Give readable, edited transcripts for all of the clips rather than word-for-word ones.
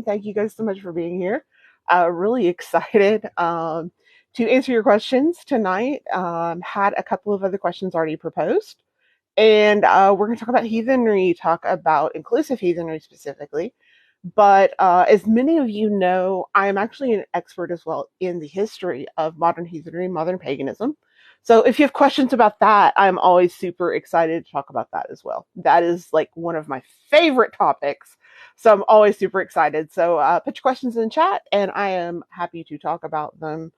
Thank you guys so much for being here. Really excited to answer your questions tonight. Had a couple of other questions already proposed. And we're going to talk about heathenry, talk about inclusive heathenry specifically. But as many of you know, I am actually an expert as well in the history of modern heathenry, modern paganism. So if you have questions about that, I'm always super excited to talk about that as well. That is like one of my favorite topics. So I'm always super excited. So put your questions in the chat and I am happy to talk about them.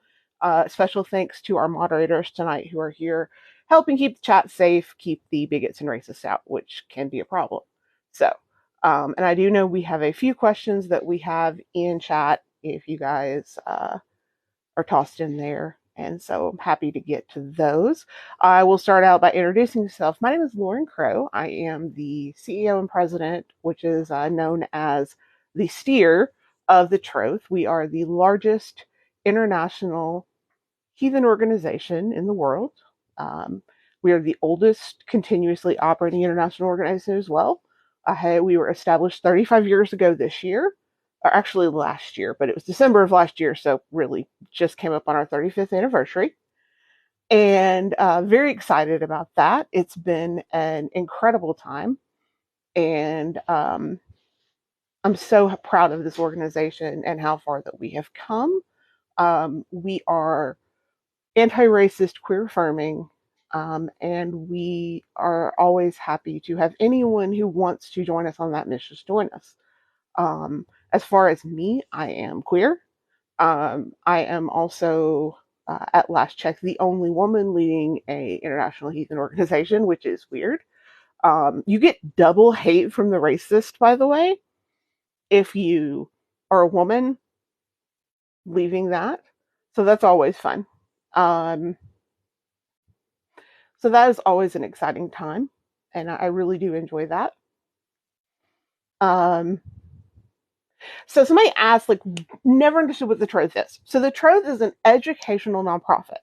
Special thanks to our moderators tonight who are here helping keep the chat safe, keep the bigots and racists out, which can be a problem. So, and I do know we have a few questions that we have in chat if you guys are tossed in there. And so I'm happy to get to those. I will start out by introducing myself. My name is Lauren Crow. I am the CEO and president, which is known as the steer of the Troth. We are the largest international heathen organization in the world. Um, we are the oldest continuously operating international organization as well. We were established 35 years ago this year, or actually last year, but it was December of last year, so really just came up on our 35th anniversary. And very excited about that. It's been an incredible time. And I'm so proud of this organization and how far that we have come. We are anti-racist, queer affirming, and we are always happy to have anyone who wants to join us on that mission to join us. As far as me, I am queer. I am also, at last check, the only woman leading a international heathen organization, which is weird. You get double hate from the racist, by the way, if you are a woman leaving that. So that's always fun. Um, So that is always an exciting time, and I really do enjoy that. Um, so somebody asked, like, never understood what the Troth is. So the Troth is an educational nonprofit.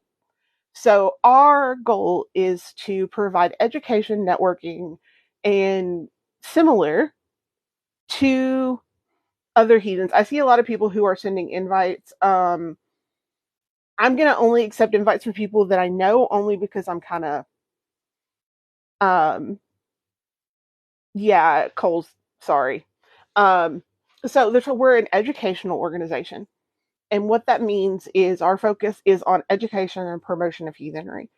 So our goal is to provide education, networking, and similar to other heathens. I see a lot of people who are sending invites. I'm gonna only accept invites from people that I know, only because I'm kind of um, yeah, Cole's sorry. Um, so we're an educational organization. And what that means is our focus is on education and promotion of heathenry.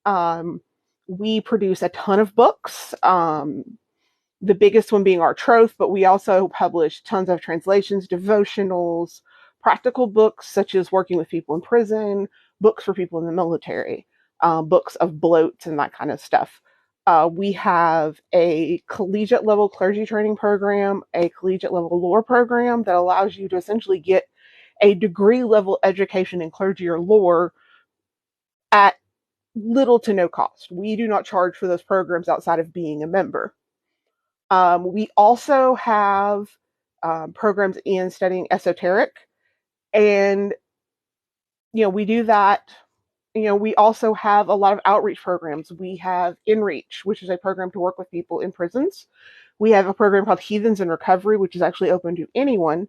Um, we produce a ton of books, the biggest one being our Troth, but we also publish tons of translations, devotionals, practical books such as working with people in prison, books for people in the military, books of bloats and that kind of stuff. We have a collegiate level clergy training program, a collegiate level lore program that allows you to essentially get a degree level education in clergy or lore at little to no cost. We do not charge for those programs outside of being a member. We also have programs in studying esoteric, and we do that. We also have a lot of outreach programs. We have InReach, which is a program to work with people in prisons. We have a program called Heathens in Recovery, which is actually open to anyone.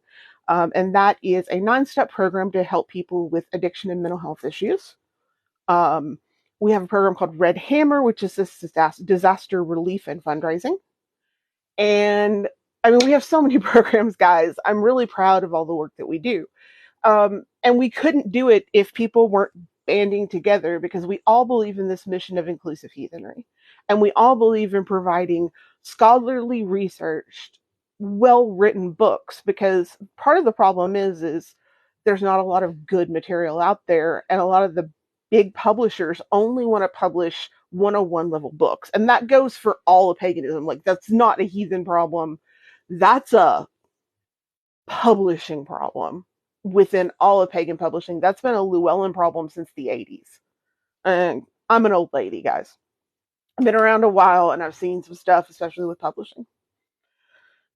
And that is a 9-step program to help people with addiction and mental health issues. Um, we have a program called Red Hammer, which is this disaster relief and fundraising. And I mean, we have so many programs, guys. I'm really proud of all the work that we do. And we couldn't do it if people weren't banding together, because we all believe in this mission of inclusive heathenry. And we all believe in providing scholarly researched, well-written books, because part of the problem is there's not a lot of good material out there, and a lot of the big publishers only want to publish 101 level books. And that goes for all of paganism. Like, that's not a heathen problem. That's a publishing problem within all of pagan publishing. That's been a Llewellyn problem since the 80s. And I'm an old lady, guys. I've been around a while and I've seen some stuff, especially with publishing.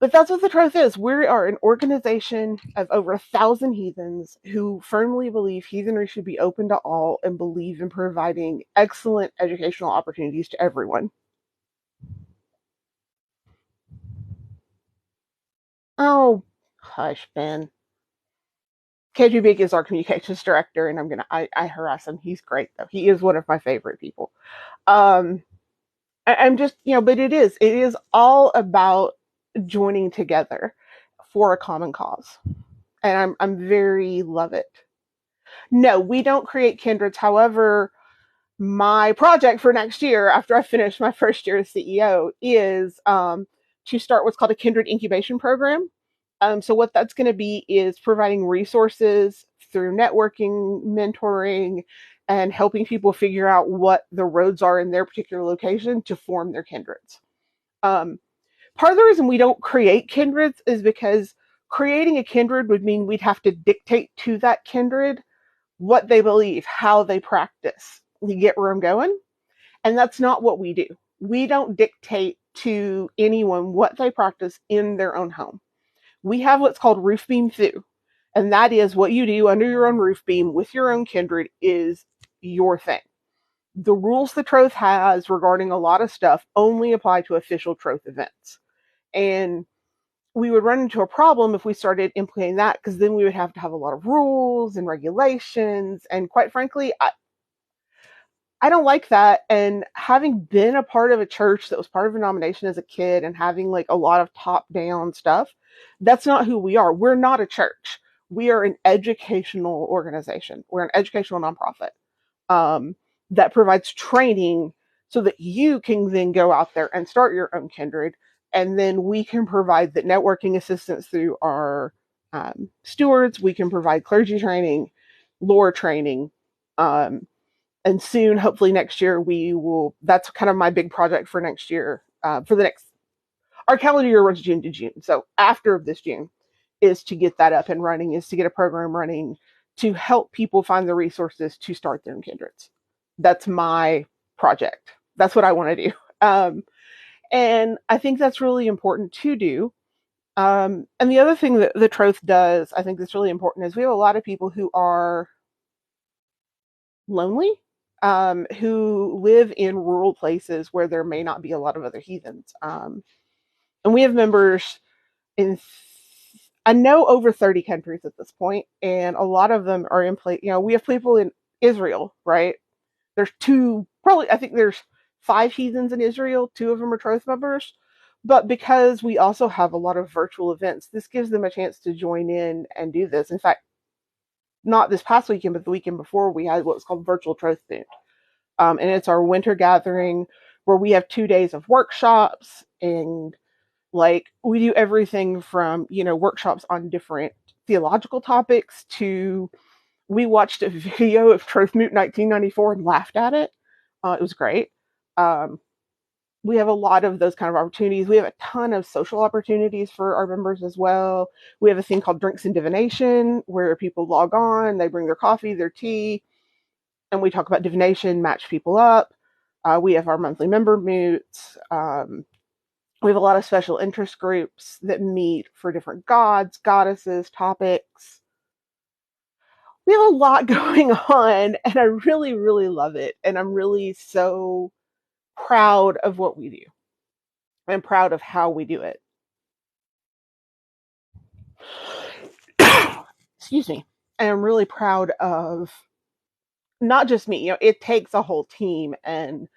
But that's what the Troth is. We are an organization of over 1,000 heathens who firmly believe heathenry should be open to all and believe in providing excellent educational opportunities to everyone. Oh, hush, Ben. KG Big is our communications director, and I harass him. He's great though. He is one of my favorite people. Um, I'm just, but it is all about joining together for a common cause, and I'm very love it. No, we don't create kindreds. However, my project for next year, after I finish my first year as CEO, is to start what's called a kindred incubation program. So what that's going to be is providing resources through networking, mentoring, and helping people figure out what the roads are in their particular location to form their kindreds. Um, Part of the reason we don't create kindreds is because creating a kindred would mean we'd have to dictate to that kindred what they believe, how they practice. You get where I'm going? And that's not what we do. We don't dictate to anyone what they practice in their own home. We have what's called roof beam thu. And that is what you do under your own roof beam with your own kindred is your thing. The rules the Troth has regarding a lot of stuff only apply to official Troth events. And we would run into a problem if we started implementing that, because then we would have to have a lot of rules and regulations. And quite frankly, I don't like that. And having been a part of a church that was part of a denomination as a kid and having like a lot of top down stuff, that's not who we are. We're not a church. We are an educational organization. We're an educational nonprofit that provides training so that you can then go out there and start your own kindred. And then we can provide the networking assistance through our stewards. We can provide clergy training, lore training. And soon, hopefully next year, we will. That's kind of my big project for next year. For the next, our calendar year runs June to June. So after this June is to get that up and running, is to get a program running to help people find the resources to start their own kindreds. That's my project. That's what I want to do. And I think that's really important to do. And the other thing that the Troth does, I think that's really important, is we have a lot of people who are lonely, who live in rural places where there may not be a lot of other heathens. And we have members in, I know, over 30 countries at this point, and a lot of them are in place. We have people in Israel, right? There's I think there's 5 heathens in Israel. 2 of them are Troth members. But because we also have a lot of virtual events, this gives them a chance to join in and do this. In fact, not this past weekend, but the weekend before, we had what's called Virtual Troth Food. And it's our winter gathering where we have 2 days of workshops, and like we do everything from, workshops on different theological topics to we watched a video of Troth Moot 1994 and laughed at it. It was great. We have a lot of those kind of opportunities. We have a ton of social opportunities for our members as well. We have a thing called Drinks and Divination where people log on, they bring their coffee, their tea, and we talk about divination, match people up. We have our monthly member moots. We have a lot of special interest groups that meet for different gods, goddesses, topics. We have a lot going on, and I really, really love it. And I'm really so proud of what we do. I'm proud of how we do it. Excuse me. And I'm really proud of not just me. It takes a whole team, and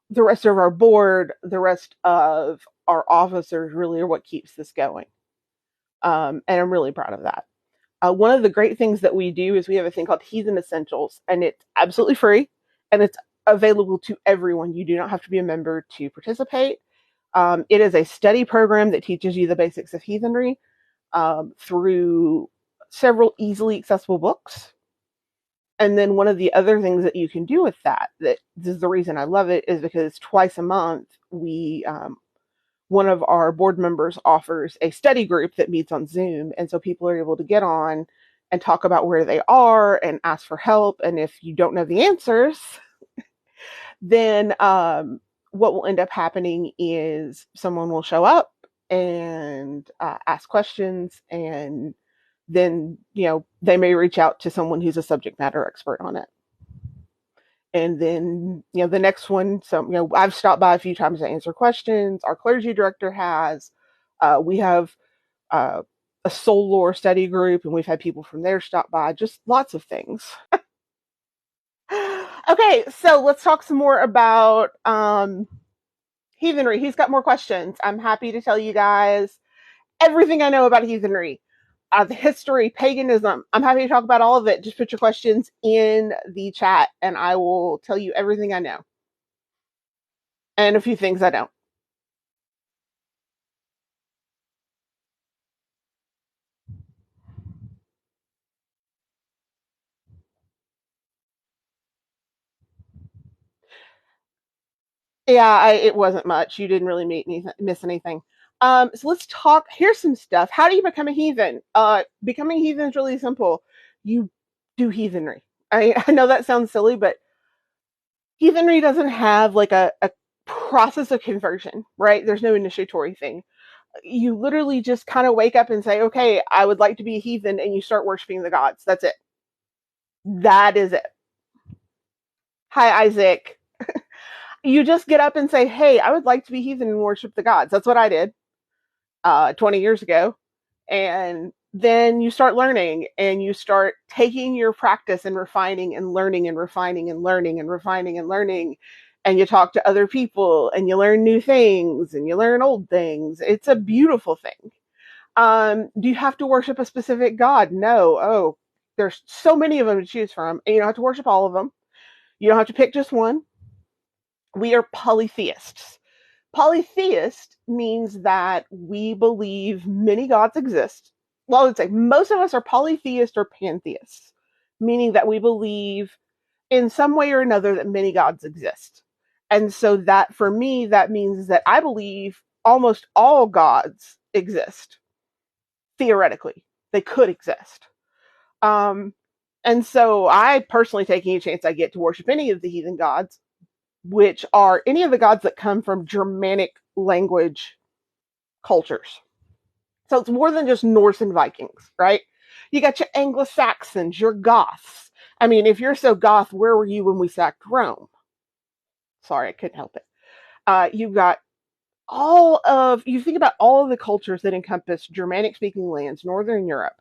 the rest of our board, the rest of our officers really are what keeps this going. And I'm really proud of that. One of the great things that we do is we have a thing called Heathen Essentials, and it's absolutely free, and it's available to everyone. You do not have to be a member to participate. It is a study program that teaches you the basics of heathenry through several easily accessible books. And then one of the other things that you can do with that this is the reason I love it, is because twice a month one of our board members offers a study group that meets on Zoom. And so people are able to get on and talk about where they are and ask for help. And if you don't know the answers, then what will end up happening is someone will show up and ask questions, and then they may reach out to someone who's a subject matter expert on it. And then the next one, so I've stopped by a few times to answer questions. Our clergy director has. We have a soul lore study group, and we've had people from there stop by, just lots of things. Okay, so let's talk some more about heathenry. He's got more questions. I'm happy to tell you guys everything I know about heathenry, the history, paganism. I'm happy to talk about all of it. Just put your questions in the chat and I will tell you everything I know and a few things I don't. Yeah, it wasn't much. You didn't really miss anything. So let's talk. Here's some stuff. How do you become a heathen? Becoming a heathen is really simple. You do heathenry. I know that sounds silly, but heathenry doesn't have like a process of conversion, right? There's no initiatory thing. You literally just kind of wake up and say, okay, I would like to be a heathen, and you start worshiping the gods. That's it. That is it. Hi, Isaac. You just get up and say, hey, I would like to be heathen and worship the gods. That's what I did 20 years ago. And then you start learning and you start taking your practice and refining and learning and refining and learning and refining and learning. And you talk to other people and you learn new things and you learn old things. It's a beautiful thing. Do you have to worship a specific god? No. Oh, there's so many of them to choose from, and you don't have to worship all of them. You don't have to pick just one. We are polytheists. Polytheist means that we believe many gods exist. Well, I would say most of us are polytheists or pantheists, meaning that we believe in some way or another that many gods exist. And so that for me, that means that I believe almost all gods exist. Theoretically, they could exist. Um, and so I personally take any chance I get to worship any of the heathen gods, which are any of the gods that come from Germanic language cultures. So it's more than just Norse and Vikings, right? You got your Anglo-Saxons, your Goths. I mean, if you're so Goth, where were you when we sacked Rome? Sorry, I couldn't help it. You've got you think about all of the cultures that encompass Germanic speaking lands, Northern Europe,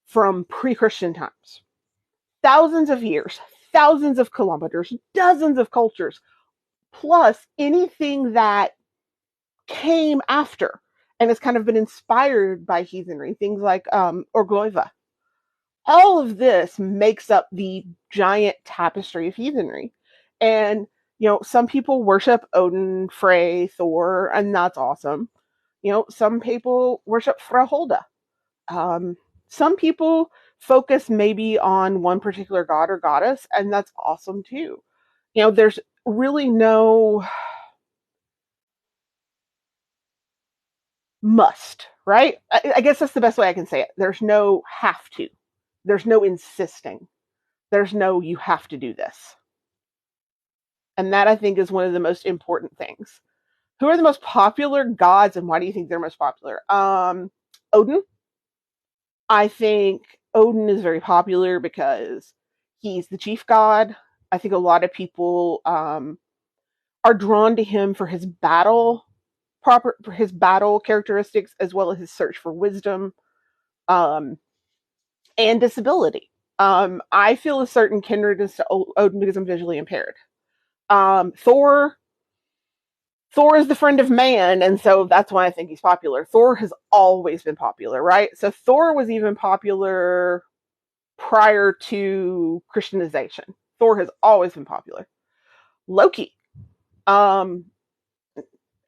from pre Christian times. Thousands of years, thousands of kilometers, dozens of cultures, plus anything that came after and has kind of been inspired by heathenry, things like Orglova. All of this makes up the giant tapestry of heathenry. And, some people worship Odin, Frey, Thor, and that's awesome. Some people worship Freyholda. Um, some people focus maybe on one particular god or goddess, and that's awesome too. There's really no must, right? I guess that's the best way I can say it. There's no have to. There's no insisting. There's no you have to do this. And that I think is one of the most important things. Who are the most popular gods and why do you think they're most popular? Odin. I think Odin is very popular because he's the chief god. I think a lot of people are drawn to him for his battle characteristics as well as his search for wisdom um, and disability. I feel a certain kindredness to Odin because I'm visually impaired. Thor is the friend of man, and so that's why I think he's popular. Thor has always been popular, right? So Thor was even popular prior to Christianization. Thor has always been popular. Loki. Um,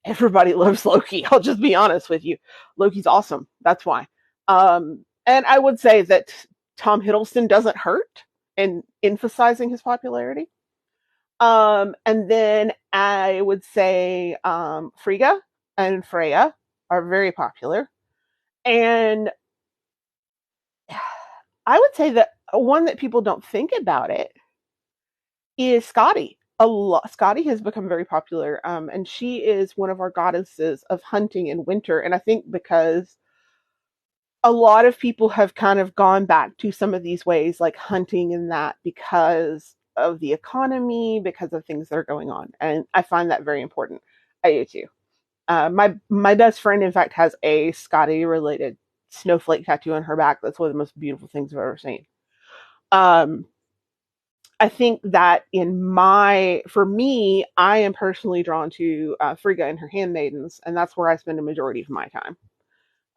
Everybody loves Loki. I'll just be honest with you. Loki's awesome. That's why. And I would say that Tom Hiddleston doesn't hurt in emphasizing his popularity. And then I would say Frigga and Freya are very popular. And I would say that one that people don't think about it is Scotty. Scotty has become very popular, and she is one of our goddesses of hunting in winter. And I think because a lot of people have kind of gone back to some of these ways, like hunting and that, because of the economy, because of things that are going on, and I find that very important. I do too. My best friend, in fact, has a Scotty related snowflake tattoo on her back. That's one of the most beautiful things I've ever seen. Um, I think that for me, I am personally drawn to Frigga and her handmaidens, and that's where I spend a majority of my time.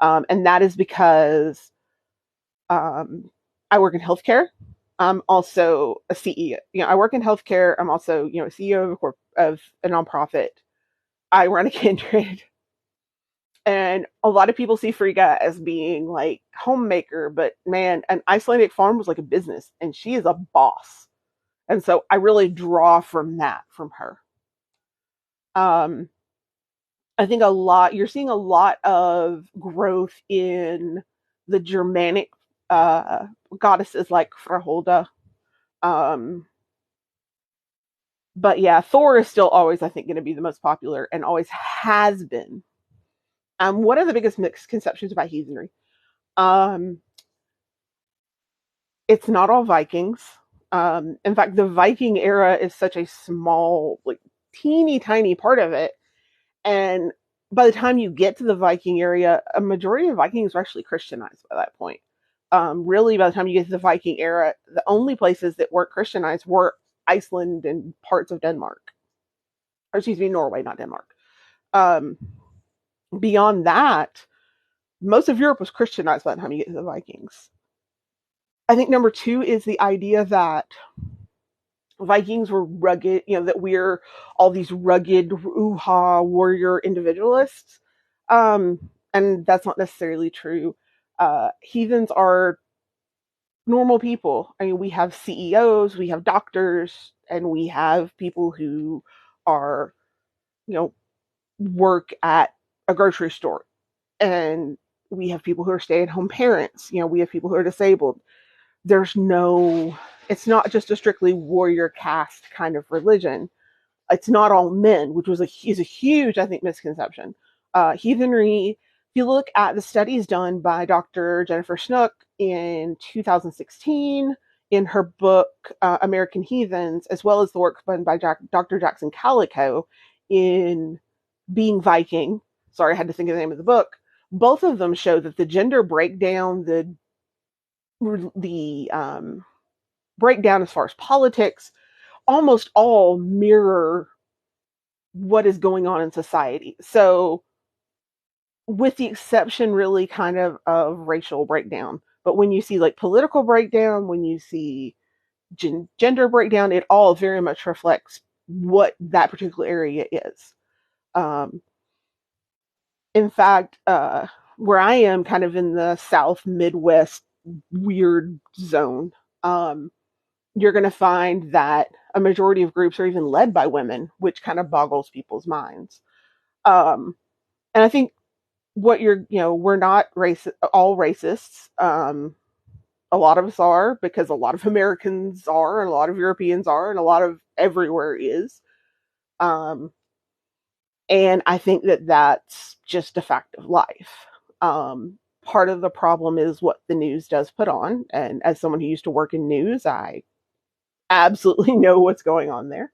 And that is because I work in healthcare. I'm also a CEO. I work in healthcare. I'm also, a CEO of a nonprofit. I run a kindred. And a lot of people see Frigga as being like homemaker, but man, an Icelandic farm was like a business, and she is a boss. And so I really draw from her. Um, I think you're seeing a lot of growth in the Germanic goddesses like Frahulda. Um, but yeah, Thor is still always, I think, going to be the most popular and always has been. One of the biggest misconceptions about heathenry. It's not all Vikings. In fact, the Viking era is such a small, like teeny tiny part of it. And by the time you get to the Viking area, a majority of Vikings were actually Christianized by that point. Really, by the time you get to the Viking era, the only places that weren't Christianized were Iceland and parts of Denmark. Or excuse me, Norway, not Denmark. Um, Beyond that, most of Europe was Christianized by the time you get to the Vikings. I think number two is the idea that Vikings were rugged, that we're all these rugged, warrior individualists. And that's not necessarily true. Heathens are normal people. I mean, we have CEOs, we have doctors, and we have people who are, work at a grocery store. And we have people who are stay-at-home parents. We have people who are disabled. It's not just a strictly warrior caste kind of religion. It's not all men, which is a huge, I think, misconception. Heathenry, if you look at the studies done by Dr. Jennifer Snook in 2016 in her book, American Heathens, as well as the work done by Dr. Jackson Calico in Being Viking, sorry, I had to think of the name of the book, both of them show that the gender breakdown, the breakdown as far as politics, almost all mirror what is going on in society. So, with the exception, really, kind of racial breakdown. But when you see like political breakdown, when you see gender breakdown, it all very much reflects what that particular area is. In fact, where I am, kind of in the South Midwest weird zone, you're going to find that a majority of groups are even led by women, which kind of boggles people's minds. And I think we're not all racists. A lot of us are, because a lot of Americans are, and a lot of Europeans are, and a lot of everywhere is. And I think that that's just a fact of life. Part of the problem is what the news does put on. And as someone who used to work in news, I absolutely know what's going on there.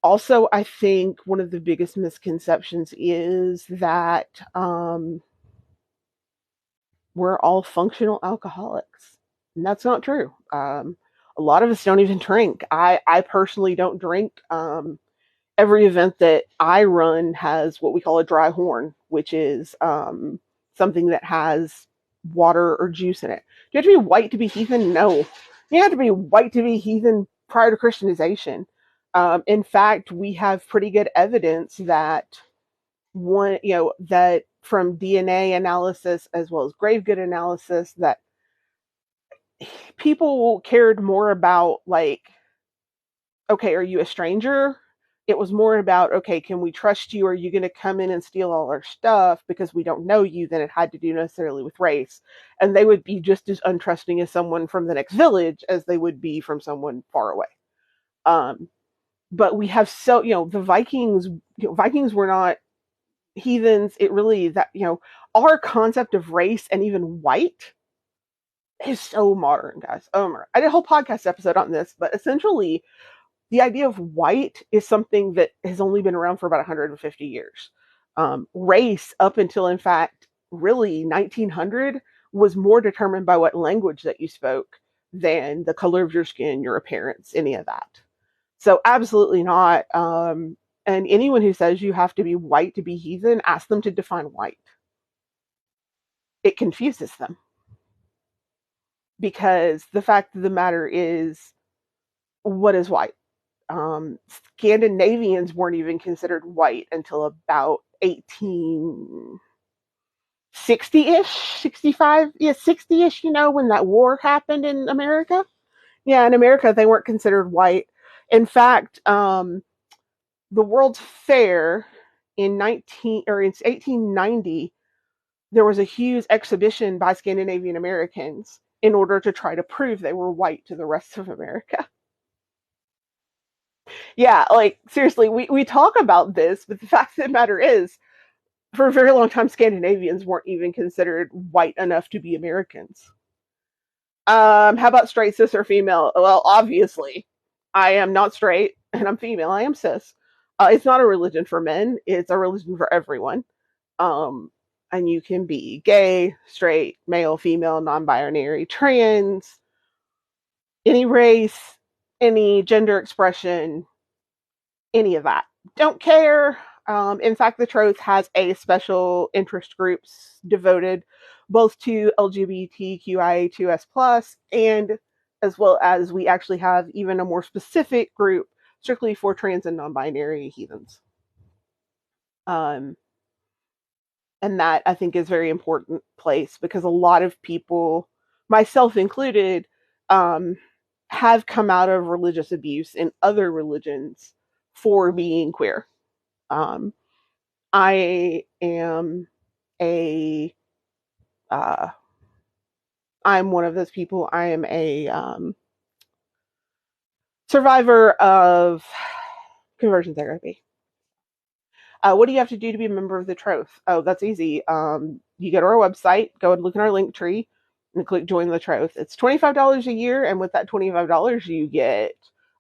Also, I think one of the biggest misconceptions is that we're all functional alcoholics. And that's not true. A lot of us don't even drink. I personally don't drink. Every event that I run has what we call a dry horn, which is something that has water or juice in it. Do you have to be white to be heathen? No. You have to be white to be heathen prior to Christianization. In fact, we have pretty good evidence that that from DNA analysis as well as gravegood analysis, that people cared more about, like, okay, are you a stranger? It was more about, okay, can we trust you? Are you going to come in and steal all our stuff because we don't know you, than it had to do necessarily with race. And they would be just as untrusting as someone from the next village as they would be from someone far away. But we have the Vikings were not heathens. It really, that, our concept of race and even white is so modern, guys. I did a whole podcast episode on this, but essentially, the idea of white is something that has only been around for about 150 years. Race, up until, in fact, really 1900 was more determined by what language that you spoke than the color of your skin, your appearance, any of that. So absolutely not. And anyone who says you have to be white to be heathen, ask them to define white. It confuses them because the fact of the matter is, what is white? Scandinavians weren't even considered white until about 1860-ish, 65, yeah, 60-ish, when that war happened in America. Yeah, in America, they weren't considered white. In fact, the World's Fair in 1890, there was a huge exhibition by Scandinavian Americans in order to try to prove they were white to the rest of America. Yeah, like seriously, we talk about this, but the fact of the matter is, for a very long time, Scandinavians weren't even considered white enough to be Americans. How about straight, cis, or female? Well, obviously, I am not straight and I'm female. I am cis. It's not a religion for men. It's a religion for everyone. Um, and you can be gay, straight, male, female, non-binary, trans, any race, any gender expression, any of that. Don't care. In fact, the Troth has a special interest groups devoted both to LGBTQIA2S+, and as well as we actually have even a more specific group strictly for trans and non-binary heathens. Um, and that I think is a very important place because a lot of people, myself included, um, have come out of religious abuse in other religions for being queer. Um, I am a, uh, I'm one of those people. I am a survivor of conversion therapy. What do you have to do to be a member of the Troth? Oh, that's easy. You go to our website, go and look in our link tree, and click join the Troth. It's $25 a year, and with that $25, you get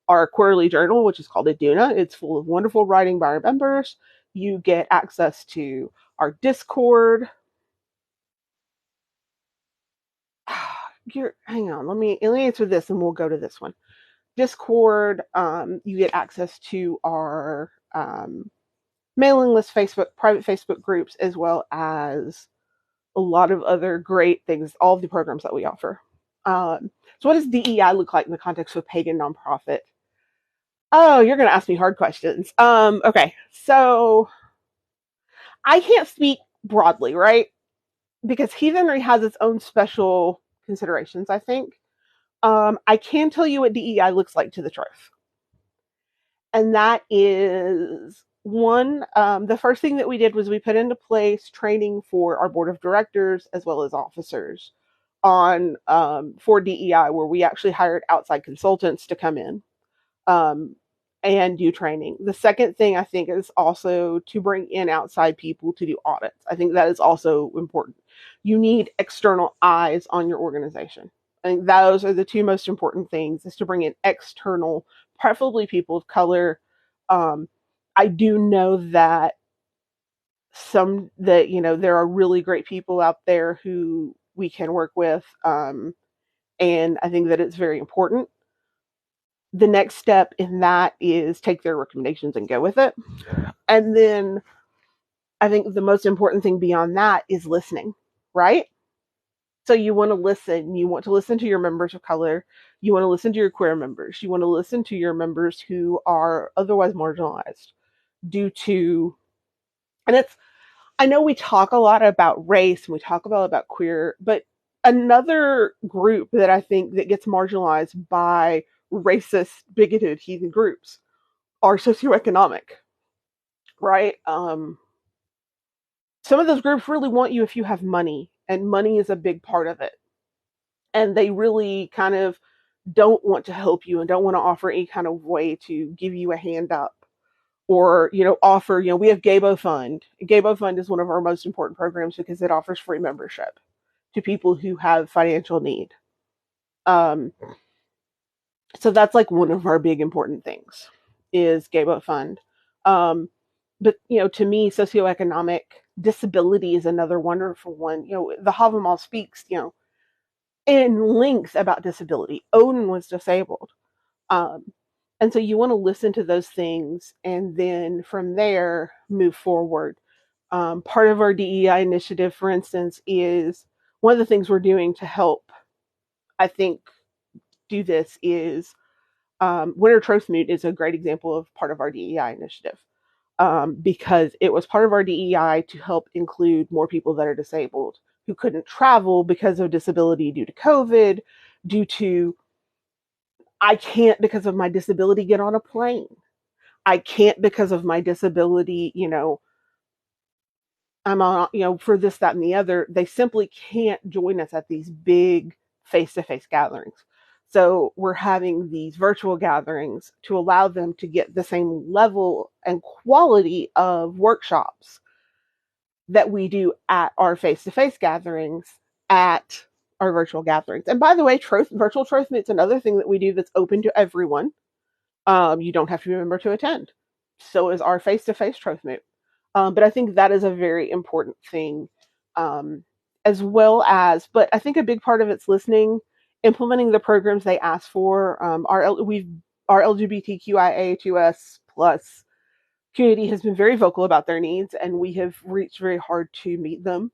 our quarterly journal, which is called Aduna. It's full of wonderful writing by our members. You get access to our Discord. Hang on, let me answer this, and we'll go to this one. Discord. You get access to our mailing list, Facebook, private Facebook groups, as well as a lot of other great things, all of the programs that we offer. So what does DEI look like in the context of a pagan nonprofit? Oh, you're going to ask me hard questions. Okay, so I can't speak broadly, right? Because heathenry has its own special considerations, I think. I can tell you what DEI looks like to the Troth. And that is one, the first thing that we did was we put into place training for our board of directors as well as officers on for DEI, where we actually hired outside consultants to come in um, and do training. The second thing I think is also to bring in outside people to do audits. I think that is also important. You need external eyes on your organization. I think those are the two most important things, is to bring in external, preferably people of color. I do know that there are really great people out there who we can work with. And I think that it's very important. The next step in that is take their recommendations and go with it. And then I think the most important thing beyond that is listening, right? So you want to listen. You want to listen to your members of color. You want to listen to your queer members. You want to listen to your members who are otherwise marginalized due to, and I know we talk a lot about race and we talk about queer, but another group that I think that gets marginalized by racist, bigoted, heathen groups are socioeconomic, right? Some of those groups really want you if you have money, and money is a big part of it. And they really kind of don't want to help you and don't want to offer any kind of way to give you a hand up or, offer, we have Gabo Fund. Gabo Fund is one of our most important programs because it offers free membership to people who have financial need. Um, so that's like one of our big important things is Gabo Fund. But to me, socioeconomic Disability is another wonderful one. The Havamal speaks, in length about disability. Odin was disabled. Um, and so you want to listen to those things and then from there move forward. Part of our DEI initiative, for instance, is one of the things we're doing to help, I think, do this is Winter Troth Moot is a great example of part of our DEI initiative. Because it was part of our DEI to help include more people that are disabled who couldn't travel because of disability due to COVID, due to I can't because of my disability get on a plane. I can't because of my disability, I'm on, for this, that, and the other. They simply can't join us at these big face-to-face gatherings. So we're having these virtual gatherings to allow them to get the same level and quality of workshops that we do at our face-to-face gatherings at our virtual gatherings. And by the way, virtual Troth Meet's another thing that we do that's open to everyone. You don't have to be a member to attend. So is our face-to-face Troth Meet. But I think that is a very important thing, as well as, but I think a big part of it's listening, implementing the programs they ask for. Our LGBTQIA2S plus community has been very vocal about their needs, and we have reached very hard to meet them.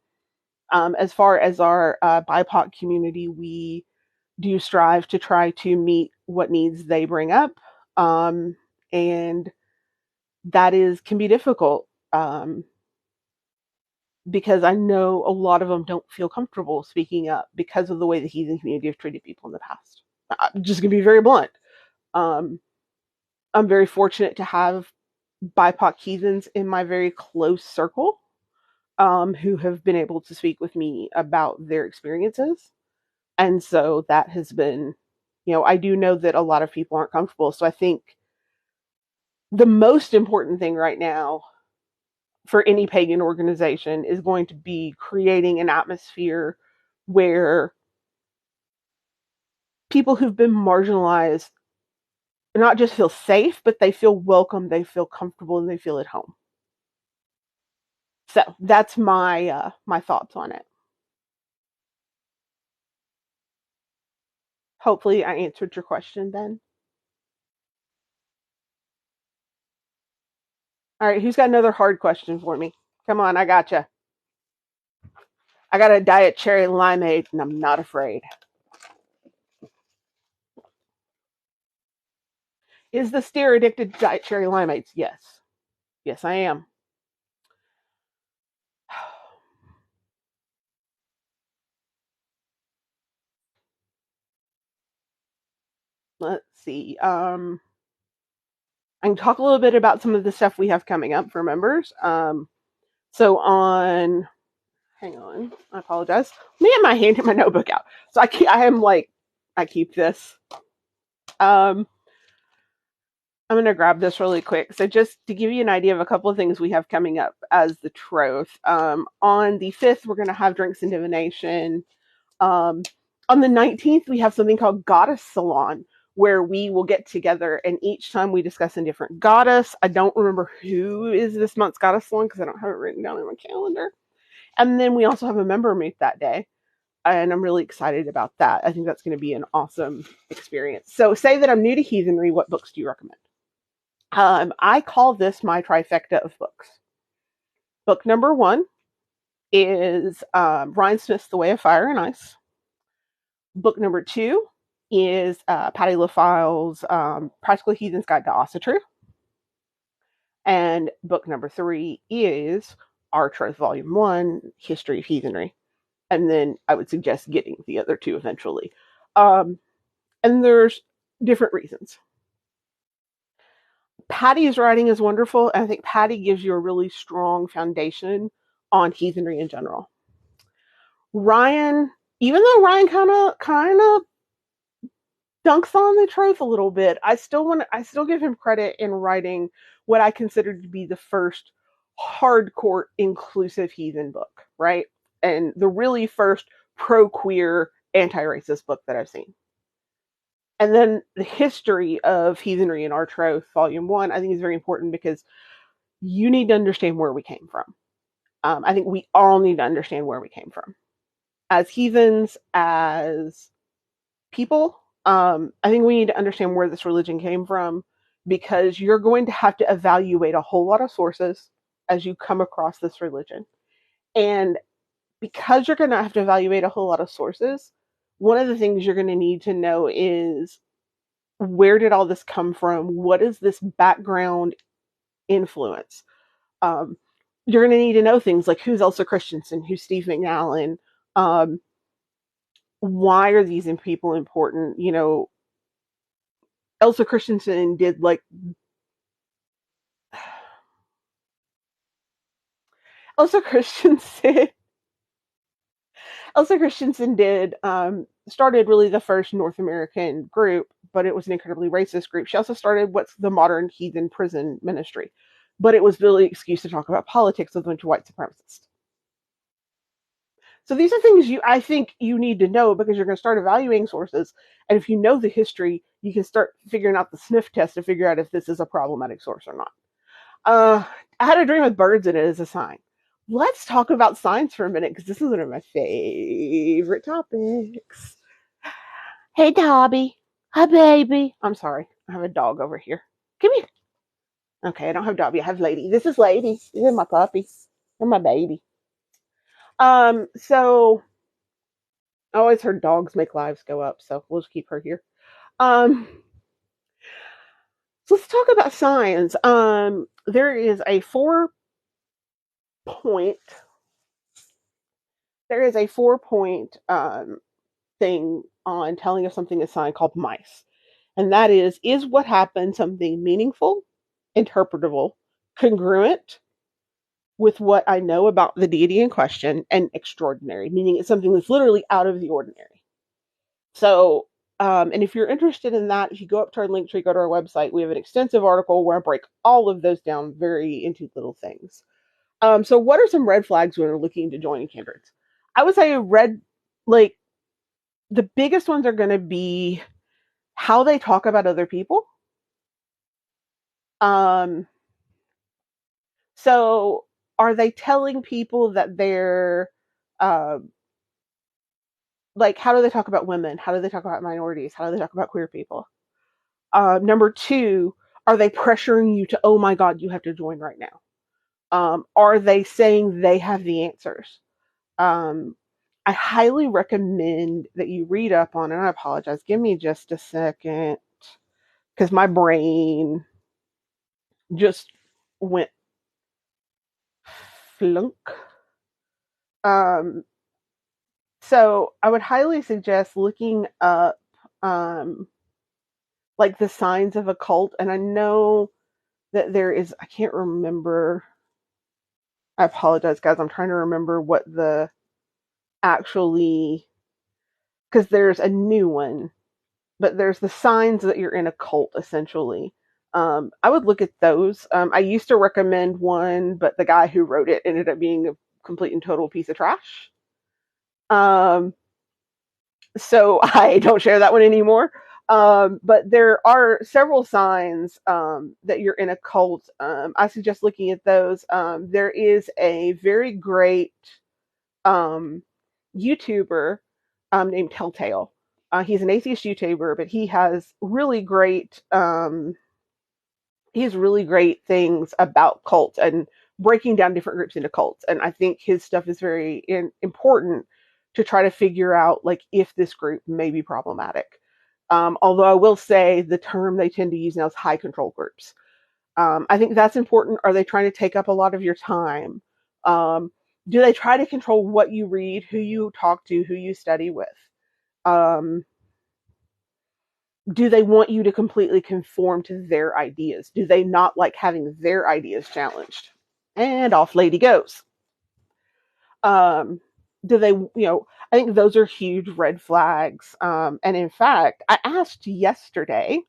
As far as our BIPOC community, we do strive to try to meet what needs they bring up, and that can be difficult. Because I know a lot of them don't feel comfortable speaking up because of the way the heathen community have treated people in the past. I'm just going to be very blunt. Um, I'm very fortunate to have BIPOC heathens in my very close circle, who have been able to speak with me about their experiences. And so that has been, I do know that a lot of people aren't comfortable. So I think the most important thing right now for any pagan organization is going to be creating an atmosphere where people who've been marginalized not just feel safe, but they feel welcome, they feel comfortable, and they feel at home. So that's my thoughts on it. Hopefully, I answered your question then. All right, who's got another hard question for me? Come on, I gotcha. I got a diet cherry limeade, and I'm not afraid. Is the steer addicted to diet cherry limeades? Yes. Yes, I am. Let's see. I can talk a little bit about some of the stuff we have coming up for members. So on, hang on, I apologize. Let me get my notebook out. So I keep this. I'm going to grab this really quick. So just to give you an idea of a couple of things we have coming up as the Troth. On the 5th, we're going to have Drinks and Divination. On the 19th, we have something called Goddess Salon, where we will get together and each time we discuss a different goddess. I don't remember who is this month's Goddess Salon because I don't have it written down in my calendar. And then we also have a member meet that day. And I'm really excited about that. I think that's going to be an awesome experience. So say that I'm new to heathenry, what books do you recommend? I call this my trifecta of books. Book number 1 is Ryan Smith's The Way of Fire and Ice. Book number 2 is Patty LaFile's Practical Heathen's Guide to Ossetry. And book number 3 is Our Troth Volume 1, History of Heathenry. And then I would suggest getting the other 2 eventually. And there's different reasons. Patty's writing is wonderful, and I think Patty gives you a really strong foundation on heathenry in general. Ryan, even though Ryan kind of dunks on the Troth a little bit, I still give him credit in writing what I consider to be the first hardcore inclusive heathen book, right? And the really first pro-queer, anti-racist book that I've seen. And then the history of heathenry in Our Troth, Volume 1, I think is very important because you need to understand where we came from. I think we all need to understand where we came from as heathens, as people. I think we need to understand where this religion came from, because you're going to have to evaluate a whole lot of sources as you come across this religion. And because you're going to have to evaluate a whole lot of sources, one of the things you're going to need to know is, where did all this come from? What is this background influence? Um, you're going to need to know things like, who's Elsa Christensen, who's Steve McNallen, um, why are these people important? You know, Elsa Christensen did like Elsa Christensen Elsa Christensen did started really the first North American group, but it was an incredibly racist group. She also started what's the modern heathen prison ministry, but it was really an excuse to talk about politics with a bunch of white supremacists. So these are things I think you need to know, because you're going to start evaluating sources, and if you know the history, you can start figuring out the sniff test to figure out if this is a problematic source or not. I had a dream with birds in it as a sign. Let's talk about signs for a minute, because this is one of my favorite topics. Hey, Dobby. Hi, baby. I'm sorry. I have a dog over here. Come here. Okay, I don't have Dobby. I have Lady. This is Lady. This is my puppy. Or my baby. So I always heard dogs make lives go up, so we'll just keep her here. Um, so let's talk about signs. There is a point there is a 4-point thing on telling if something is a sign called mice. And that is what happened something meaningful, interpretable, congruent with what I know about the deity in question, and extraordinary, meaning it's something that's literally out of the ordinary. So, and if you're interested in that, if you go up to our link tree, go to our website, we have an extensive article where I break all of those down very into little things. So what are some red flags when we're looking to join kindreds? I would say like, the biggest ones are going to be how they talk about other people. Um, so are they telling people that they're, uh, like, how do they talk about women? How do they talk about minorities? How do they talk about queer people? Number two, are they pressuring you to, oh my God, you have to join right now? Are they saying they have the answers? Um, I highly recommend that you read up on, and I apologize, give me just a second, because my brain just went flunk. Um, so I would highly suggest looking up, um, like, the signs of a cult. And I know that there is, I can't remember. I apologize, guys. I'm trying to remember what the actually, because there's a new one, but there's the signs that you're in a cult, essentially. I would look at those. I used to recommend one, but the guy who wrote it ended up being a complete and total piece of trash. Um, so I don't share that one anymore. But there are several signs that you're in a cult. I suggest looking at those. There is a very great um, YouTuber named Telltale. He's an atheist YouTuber, but he has really great things about cults and breaking down different groups into cults. And I think his stuff is very important to try to figure out, like, if this group may be problematic. Although I will say the term they tend to use now is high control groups. I think that's important. Are they trying to take up a lot of your time? Do they try to control what you read, who you talk to, who you study with? Um, do they want you to completely conform to their ideas? Do they not like having their ideas challenged? And off Lady goes. Do they, I think those are huge red flags. And in fact, I asked yesterday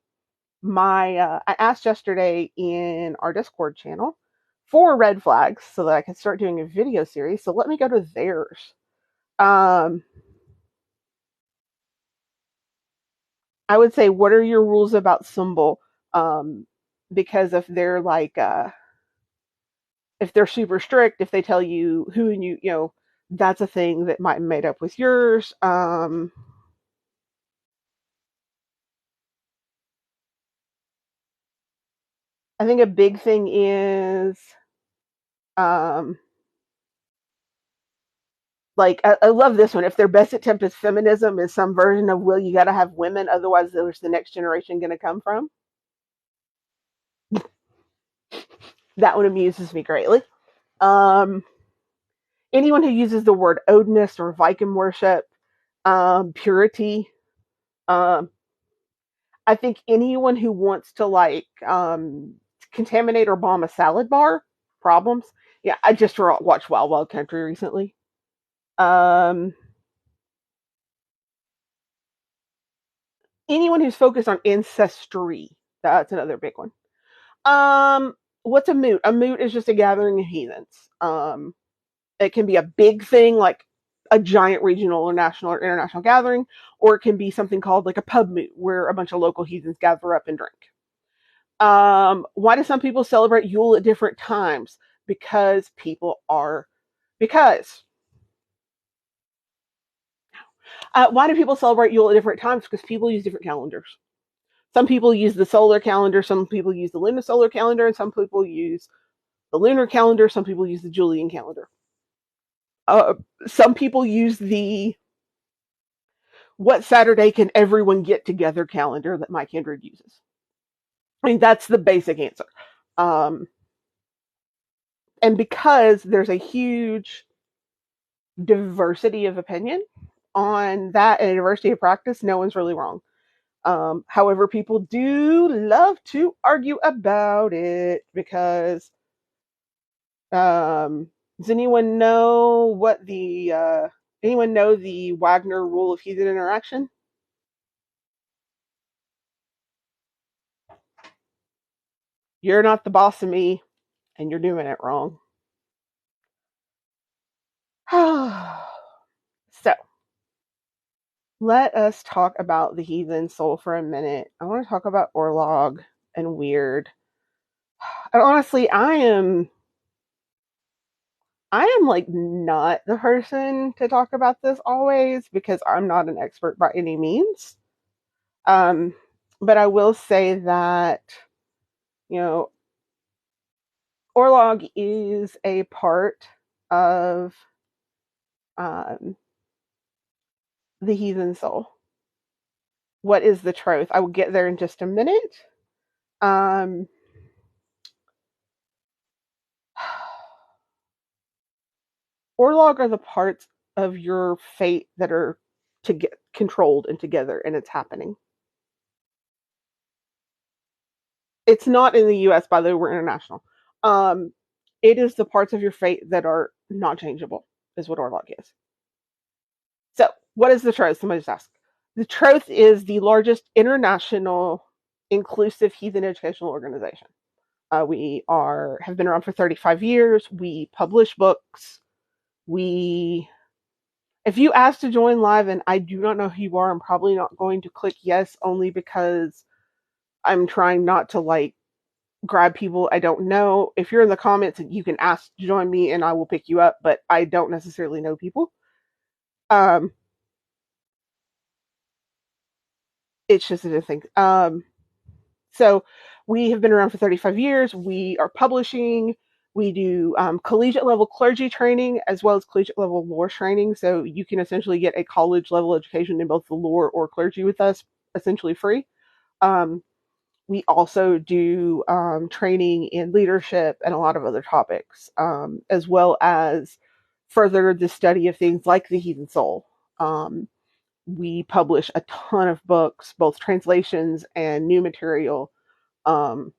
in our Discord channel for red flags so that I can start doing a video series. So let me go to theirs. Um, I would say, what are your rules about symbol? Because if they're like, if they're super strict, if they tell you who you, that's a thing that might be made up with yours. I think a big thing is um, like I love this one. If their best attempt is feminism, is some version of will you got to have women, otherwise there's the next generation going to come from. That one amuses me greatly. Um, Anyone who uses the word Odinist or Viking worship, purity. Um, I think anyone who wants to contaminate or bomb a salad bar, problems. Yeah, I just watched Wild Wild Country recently. Um, Anyone who's focused on ancestry, that's another big one. What's a moot? A moot is just a gathering of heathens. It can be a big thing like a giant regional or national or international gathering, or it can be something called like a pub moot where a bunch of local heathens gather up and drink. Why do some people celebrate Yule at different times? Because why do people celebrate Yule at different times? Because people use different calendars. Some people use the solar calendar, some people use the lunisolar calendar, and some people use the lunar calendar, some people use the Julian calendar. Uh, some people use the what Saturday can everyone get together calendar that Mike Kindred uses. I mean, that's the basic answer. Um, and because there's a huge diversity of opinion on that and a diversity of practice, no one's really wrong. However, people do love to argue about it because does anyone know the Wagner Rule of Heathen Interaction? You're not the boss of me, and you're doing it wrong. So, let us talk about the heathen soul for a minute. I want to talk about Orlog and Weird. And honestly, I am like not the person to talk about this always because I'm not an expert by any means. Um, but I will say that, you know, Orlog is a part of um, the heathen soul. What is the Troth? I will get there in just a minute. Um, Orlog are the parts of your fate that are to get controlled and together, and it's happening. It's not in the U.S. By the way, we're international. Um, it is the parts of your fate that are not changeable. Is what Orlog is. So, what is the Troth? Somebody just asked. The Troth is the largest international inclusive heathen educational organization. We have been around for 35 years. We publish books. We If you ask to join live and I do not know who you are, I'm probably not going to click yes only because I'm trying not to like grab people I don't know. If you're in the comments, you can ask to join me and I will pick you up, but I don't necessarily know people. Um, it's just a thing. So we have been around for 35 years. We are publishing. We do collegiate level clergy training as well as collegiate level lore training. So you can essentially get a college level education in both the lore or clergy with us, essentially free. Um, we also do training in leadership and a lot of other topics, as well as further the study of things like the heathen soul. We publish a ton of books, both translations and new material. Um,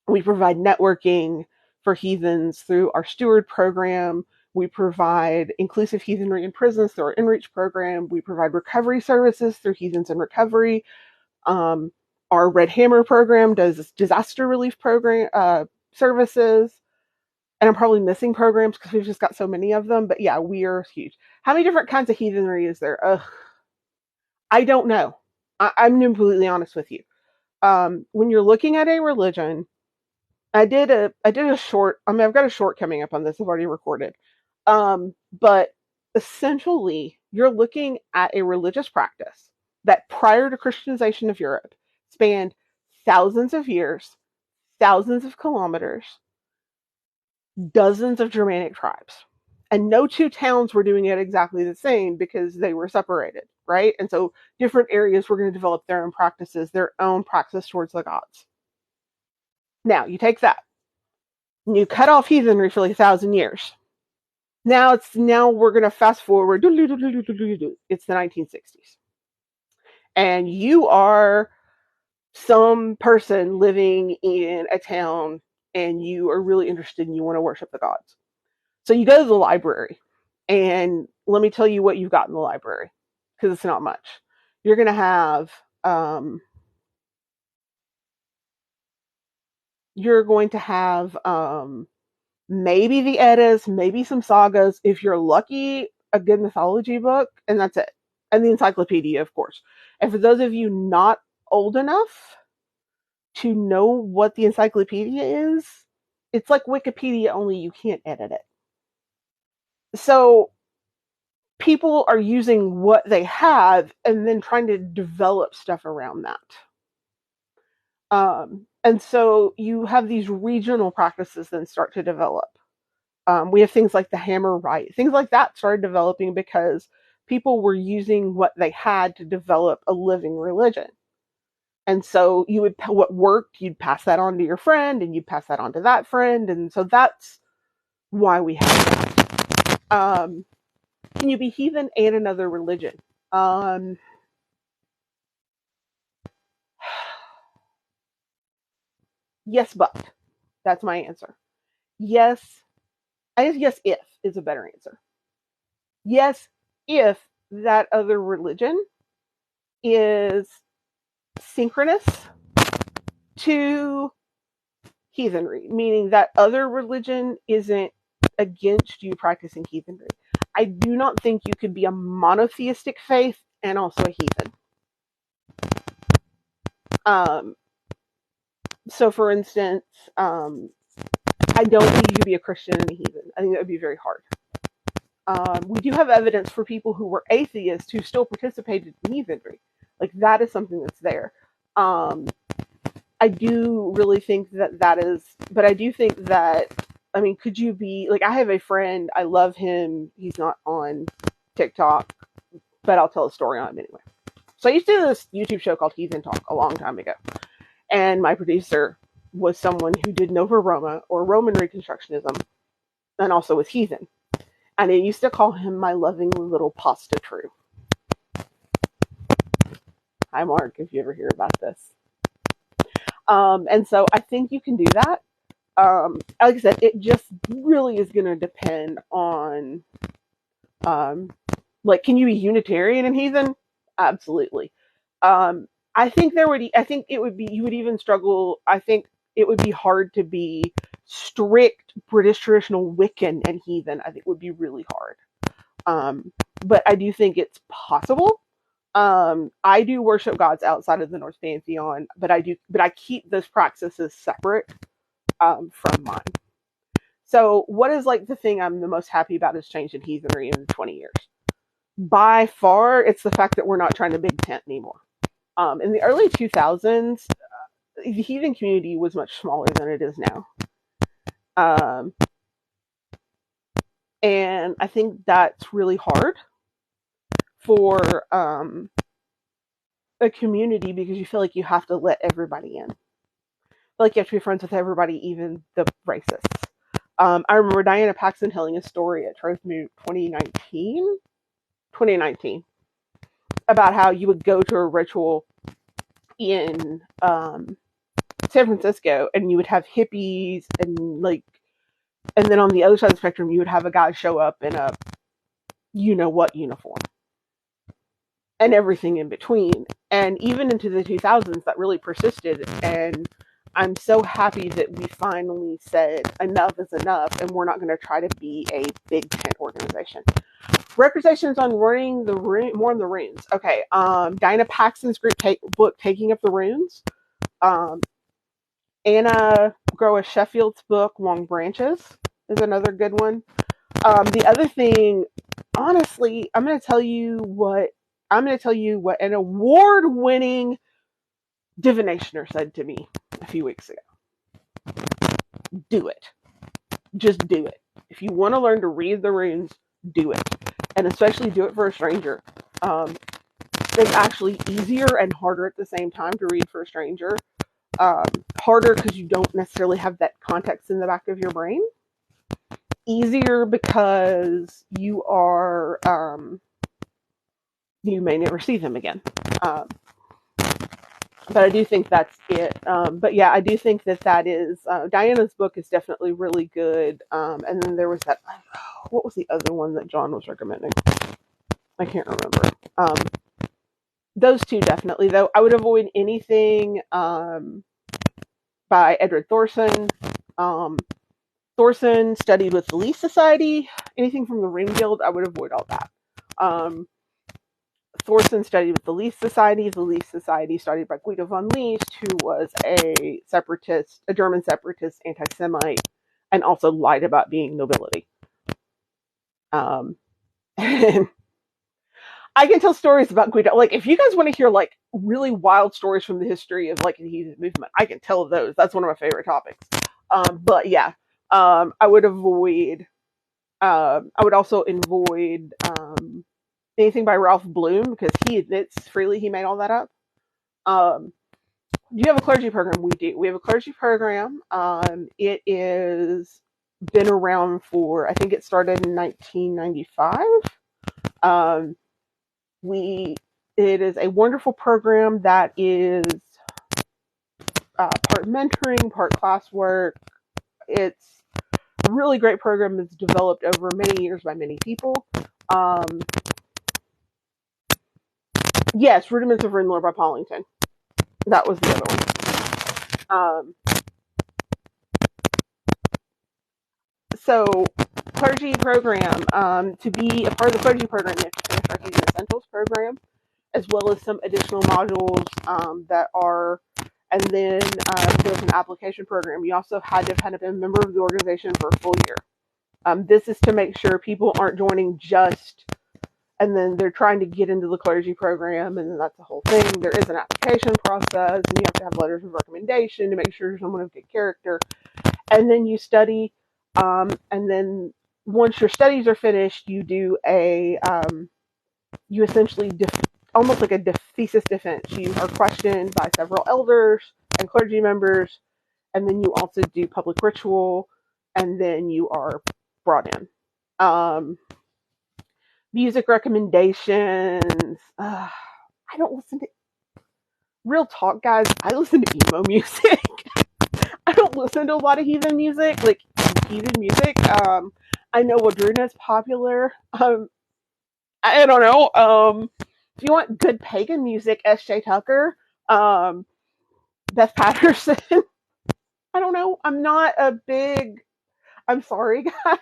we provide networking for heathens through our steward program. We provide inclusive heathenry in prisons through our InReach program. We provide recovery services through Heathens in Recovery. Um, our Red Hammer program does disaster relief program services. And I'm probably missing programs because we've just got so many of them. But yeah, we are huge. How many different kinds of heathenry is there? I don't know. I'm completely honest with you. When you're looking at a religion, I did a short. I mean, I've got a short coming up on this. I've already recorded. But essentially, you're looking at a religious practice that, prior to Christianization of Europe, spanned thousands of years, thousands of kilometers, dozens of Germanic tribes. And no two towns were doing it exactly the same because they were separated, right? And so different areas were going to develop their own practices, their own practice towards the gods. Now, you take that, and you cut off heathenry for like 1,000 years. Now we're going to fast forward. It's the 1960s. And you are some person living in a town and you are really interested and you want to worship the gods. So you go to the library, and let me tell you what you've got in the library, because it's not much. You're going to have maybe the Eddas, maybe some sagas, if you're lucky, a good mythology book, and that's it. And the encyclopedia, of course. And for those of you not old enough to know what the encyclopedia is, it's like Wikipedia, only you can't edit it. So people are using what they have and then trying to develop stuff around that. And so you have these regional practices then start to develop. We have things like the hammer rite. Things like that started developing because people were using what they had to develop a living religion. And so what worked, you'd pass that on to your friend, and you'd pass that on to that friend. And so that's why we have that. Can you be heathen and another religion? Yes, but that's my answer. Yes, I guess yes, if is a better answer. Yes, if that other religion is synchronous to heathenry, meaning that other religion isn't against you practicing heathenry. I do not think you could be a monotheistic faith and also a heathen. So, for instance, I don't think you could be a Christian and a heathen. I think that would be very hard. We do have evidence for people who were atheists who still participated in heathenry. Like, that is something that's there. I do really think that is, but I do think that, I mean, could you be, like, I have a friend, I love him, he's not on TikTok, but I'll tell a story on him anyway. So I used to do this YouTube show called Heathen Talk a long time ago, and my producer was someone who did Nova Roma, or Roman Reconstructionism, and also was heathen. And I used to call him my loving little pasta true. Hi, Mark, if you ever hear about this. And so I think you can do that. Like I said, it just really is going to depend on, like, can you be Unitarian and heathen? Absolutely. I think it would be, you would even struggle. I think it would be hard to be strict British traditional Wiccan and heathen. I think it would be really hard. But I do think it's possible. I do worship gods outside of the Norse pantheon, but I keep those practices separate from mine. So what is, like, the thing I'm the most happy about has changed in heathenry in 20 years? By far, it's the fact that we're not trying to big tent anymore. In the early 2000s, the heathen community was much smaller than it is now. And I think that's really hard for a community, because you feel like you have to let everybody in. Like, you have to be friends with everybody, even the racists. I remember Diana Paxton telling a story at Troth 2019, about how you would go to a ritual in San Francisco, and you would have hippies and then on the other side of the spectrum, you would have a guy show up in a you-know-what uniform. And everything in between. And even into the 2000s, that really persisted. And I'm so happy that we finally said enough is enough, and we're not going to try to be a big tent organization. Representations on running the rune, more on the runes. Okay, Diana Paxton's book, Taking Up the Runes. Anna Grow a Sheffield's book, Long Branches, is another good one. The other thing, honestly, I'm going to tell you what an award-winning divinationer said to me a few weeks ago. Do it. Just do it. If you want to learn to read the runes, do it. And especially do it for a stranger. It's actually easier and harder at the same time to read for a stranger. Harder because you don't necessarily have that context in the back of your brain. Easier because you may never see them again. But I do think that's it. But yeah, I do think that is, Diana's book is definitely really good. And then there was that, what was the other one that John was recommending? I can't remember. Those two definitely, though. I would avoid anything by Edward Thorson. Thorson studied with the Leaf Society. Anything from the Ring Guild, I would avoid all that. Thorson studied with the Leaf Society. The Leaf Society started by Guido von List, who was a German separatist, anti-Semite, and also lied about being nobility. And I can tell stories about Guido. Like, if you guys want to hear like really wild stories from the history of like the Heathen movement, I can tell those. That's one of my favorite topics. But yeah, I would avoid. I would also avoid anything by Ralph Bloom, because he admits freely he made all that up. Do you have a clergy program? We do. We have a clergy program. It is been around for, I think it started in 1995. It is a wonderful program that is part mentoring, part classwork. It's a really great program that's developed over many years by many people. Yes, Rudiments of Rinlore by Paulington. That was the other one. So, clergy program. To be a part of the clergy program, you have to finish our Heathen Essentials program, as well as some additional modules that are, and then there's an application program. You also had to have kind of been a member of the organization for a full year. This is to make sure people aren't joining just, and then they're trying to get into the clergy program, and then that's the whole thing. There is an application process, and you have to have letters of recommendation to make sure you're someone of good character. And then you study, and then once your studies are finished, you do you essentially almost like a thesis defense. You are questioned by several elders and clergy members, and then you also do public ritual, and then you are brought in. Music recommendations. I don't listen to, real talk, guys, I listen to emo music. I don't listen to a lot of heathen music, like heathen music. I know Wardruna is popular. I don't know. If you want good pagan music, S.J. Tucker, Beth Patterson. I don't know. I'm not a big, I'm sorry, guys.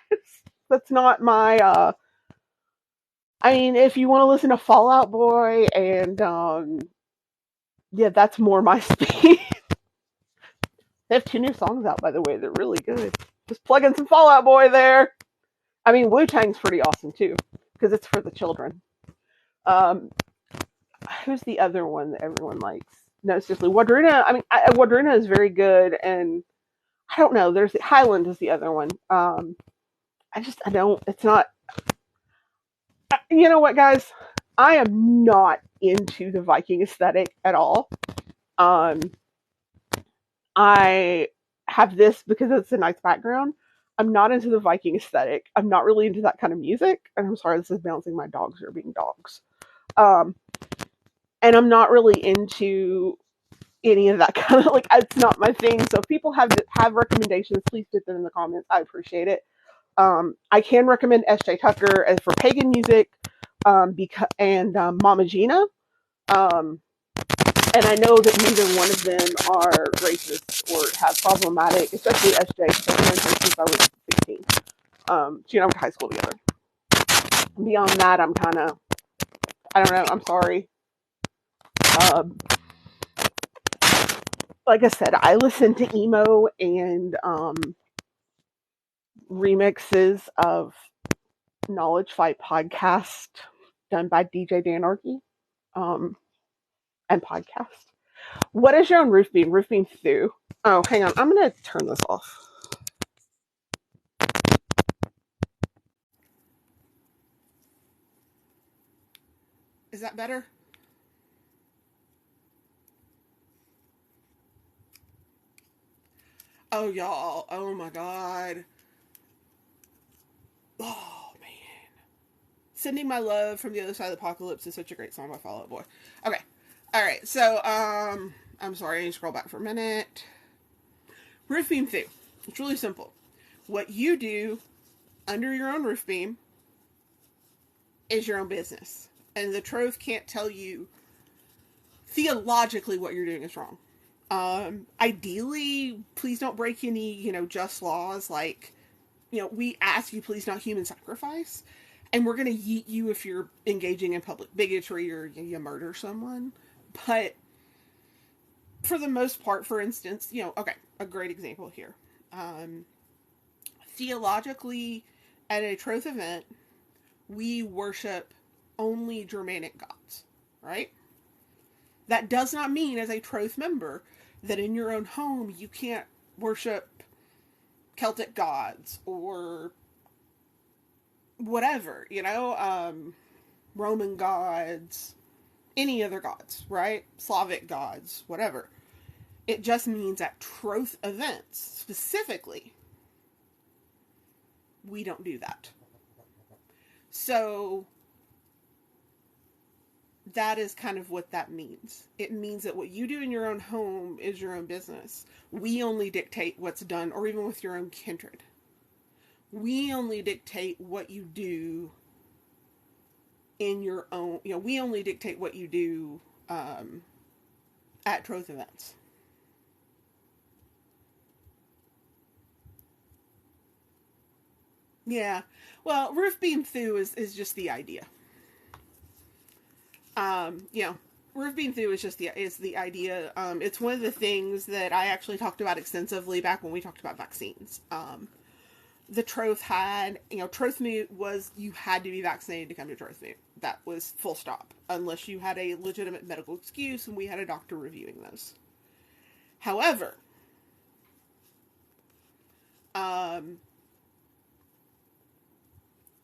That's not my, I mean, if you want to listen to Fall Out Boy and, yeah, that's more my speed. They have 2 new songs out, by the way. They're really good. Just plug in some Fall Out Boy there. I mean, Wu-Tang's pretty awesome, too, because it's for the children. Who's the other one that everyone likes? No, seriously, Wardruna. I mean, Wardruna is very good, and I don't know. There's Highland is the other one. I don't. It's not. You know what, guys? I am not into the Viking aesthetic at all. I have this because it's a nice background. I'm not into the Viking aesthetic. I'm not really into that kind of music. And I'm sorry, this is bouncing. My dogs are being dogs. And I'm not really into any of that kind of, like, it's not my thing. So if people have recommendations, please put them in the comments. I appreciate it. I can recommend S.J. Tucker as for pagan music, and Mama Gina. And I know that neither one of them are racist or have problematic, especially SJ, because I've known her since I was 16. She and I went to high school together. Beyond that, I'm kind of, I don't know, I'm sorry. like I said, I listen to emo and remixes of Knowledge Fight podcast done by DJ Danarchy um, and podcast. What is your own roof beam? Roof beam through. Oh, hang on. I'm going to turn this off. Is that better? Oh, y'all. Oh, my God. Oh, man. Sending My Love from the Other Side of the Apocalypse is such a great song by Fall Out Boy. Okay. All right. So, I'm sorry. I need to scroll back for a minute. Roof beam through. It's really simple. What you do under your own roof beam is your own business. And the Troth can't tell you theologically what you're doing is wrong. Ideally, please don't break any, just laws. Like, we ask you please not human sacrifice. And we're going to yeet you if you're engaging in public bigotry or you murder someone. But for the most part, for instance, okay, a great example here. Theologically, at a Troth event, we worship only Germanic gods, right? That does not mean, as a Troth member, that in your own home you can't worship Celtic gods or whatever, Roman gods, any other gods, right? Slavic gods, whatever. It just means at Troth events, specifically, we don't do that. So that is kind of what that means. It means that what you do in your own home is your own business. We only dictate what's done, or even with your own kindred. We only dictate what you do in your own, we only dictate what you do at Troth events. Yeah. Well, roof beam through is just the idea. Roof beam through is the idea. It's one of the things that I actually talked about extensively back when we talked about vaccines. The Troth had, Troth Moot was, you had to be vaccinated to come to Troth Moot. That was full stop, unless you had a legitimate medical excuse, and we had a doctor reviewing those. However,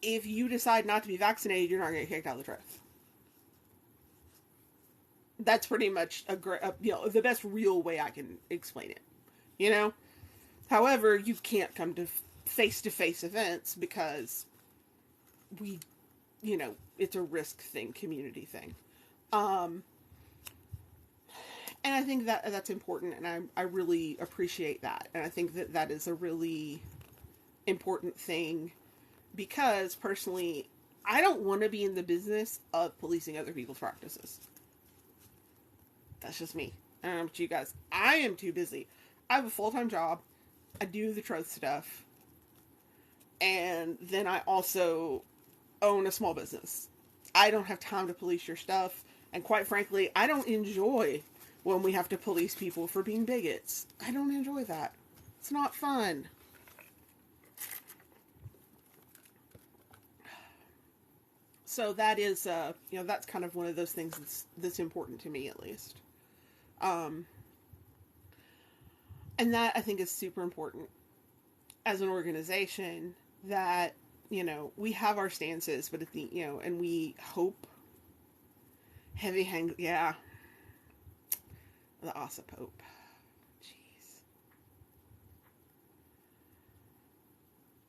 if you decide not to be vaccinated, you're not going to get kicked out of the Troth. That's pretty much the best real way I can explain it. However, you can't come to face-to-face events because it's a risk thing, community thing. And I think that's important, and I really appreciate that. And I think that is a really important thing because, personally, I don't want to be in the business of policing other people's practices. That's just me. I don't know about you guys. I am too busy. I have a full-time job. I do the Troth stuff. And then I also own a small business. I don't have time to police your stuff. And quite frankly, I don't enjoy when we have to police people for being bigots. I don't enjoy that. It's not fun. So that is, that's kind of one of those things that's important to me, at least. And that, I think, is super important as an organization that, we have our stances, but at the, and we hope heavy hand, yeah. The Asa Pope. Jeez.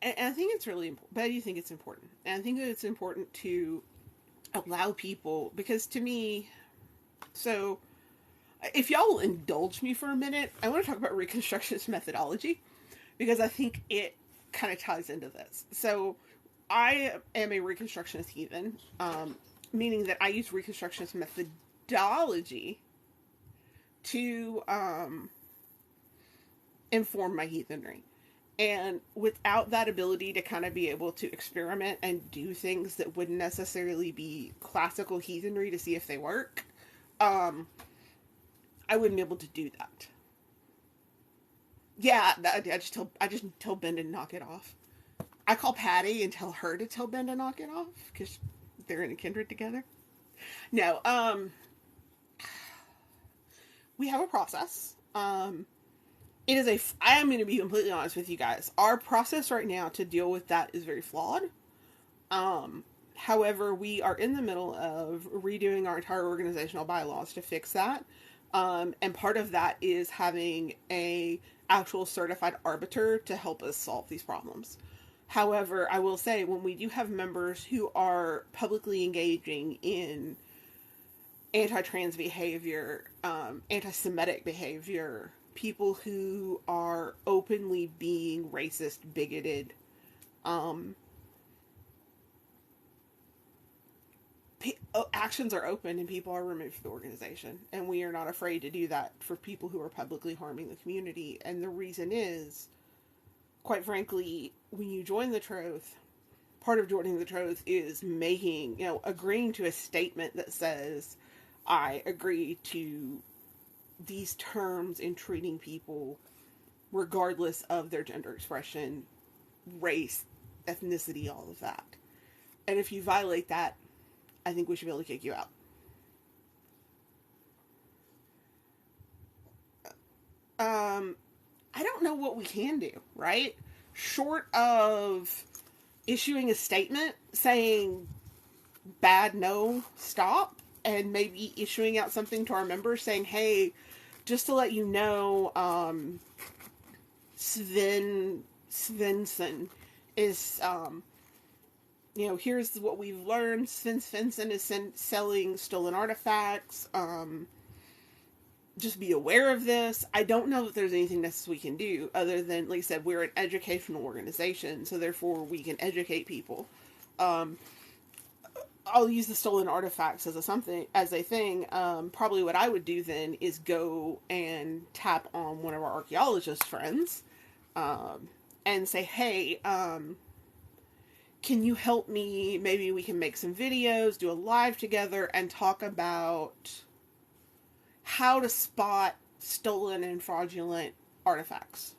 And I think it's really important. But I do think it's important. And I think that it's important to allow people, because to me, so if y'all will indulge me for a minute, I want to talk about Reconstructionist methodology, because I think it kind of ties into this. So I am a Reconstructionist heathen, meaning that I use Reconstructionist methodology to inform my heathenry. And without that ability to kind of be able to experiment and do things that wouldn't necessarily be classical heathenry to see if they work, I wouldn't be able to do that. Yeah, I just tell Ben to knock it off. I call Patty and tell her to tell Ben to knock it off because they're in a kindred together. No, we have a process. It is a. I am going to be completely honest with you guys. Our process right now to deal with that is very flawed. Um, However, we are in the middle of redoing our entire organizational bylaws to fix that. And part of that is having a actual certified arbiter to help us solve these problems. However, I will say when we do have members who are publicly engaging in anti-trans behavior, anti-Semitic behavior, people who are openly being racist, bigoted, um, actions are open and people are removed from the organization. And we are not afraid to do that for people who are publicly harming the community. And the reason is, quite frankly, when you join the Troth, part of joining the Troth is making, agreeing to a statement that says, I agree to these terms in treating people regardless of their gender expression, race, ethnicity, all of that. And if you violate that, I think we should be able to kick you out. Um, I don't know what we can do, right? Short of issuing a statement saying bad, no, stop, and maybe issuing out something to our members saying, hey, just to let you know, Svensson is, here's what we've learned. Svensson is selling stolen artifacts. Just be aware of this. I don't know that there's anything else we can do other than, like I said, we're an educational organization, so therefore we can educate people. Um, I'll use the stolen artifacts as a thing. Probably what I would do then is go and tap on one of our archaeologist friends, um, and say, hey, can you help me? Maybe we can make some videos, do a live together, and talk about how to spot stolen and fraudulent artifacts.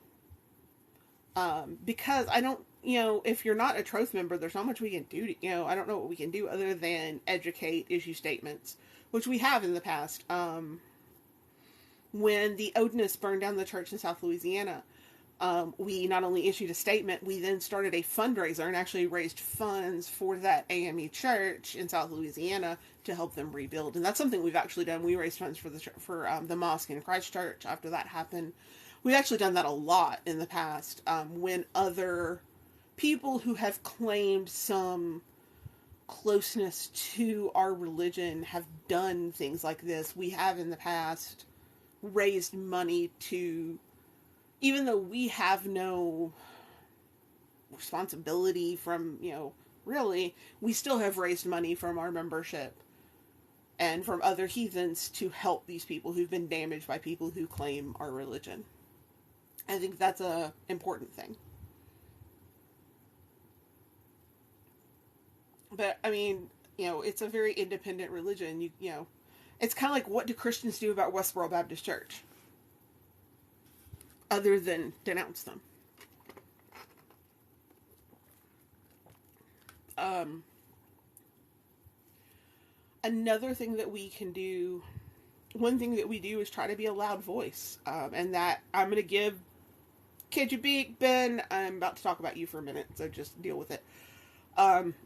Because I don't, if you're not a Troth member, there's not much we can do. I don't know what we can do other than educate, issue statements, which we have in the past. When the Odinists burned down the church in South Louisiana, we not only issued a statement, we then started a fundraiser and actually raised funds for that AME church in South Louisiana to help them rebuild. And that's something we've actually done. We raised funds for the mosque in Christchurch after that happened. We've actually done that a lot in the past, when other people who have claimed some closeness to our religion have done things like this. We have in the past raised money to, even though we have no responsibility from, really, we still have raised money from our membership and from other heathens to help these people who've been damaged by people who claim our religion. I think that's a important thing. But I mean, it's a very independent religion. It's kind of like, what do Christians do about Westboro Baptist Church other than denounce them? Um, Another thing that we can do, one thing that we do is try to be a loud voice. And that I'm going to give Kid You Beak, Ben, I'm about to talk about you for a minute, so just deal with it.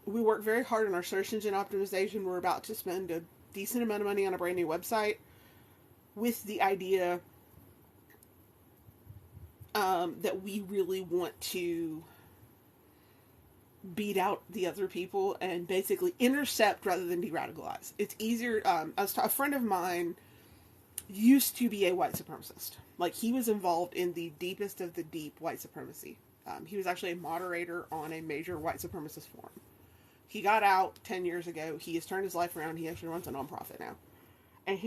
We work very hard on our search engine optimization. We're about to spend a decent amount of money on a brand new website with the idea that we really want to beat out the other people and basically intercept rather than de-radicalize. It's easier. A friend of mine used to be a white supremacist. Like, he was involved in the deepest of the deep white supremacy. He was actually a moderator on a major white supremacist forum. He got out 10 years ago. He has turned his life around. He actually runs a nonprofit now. And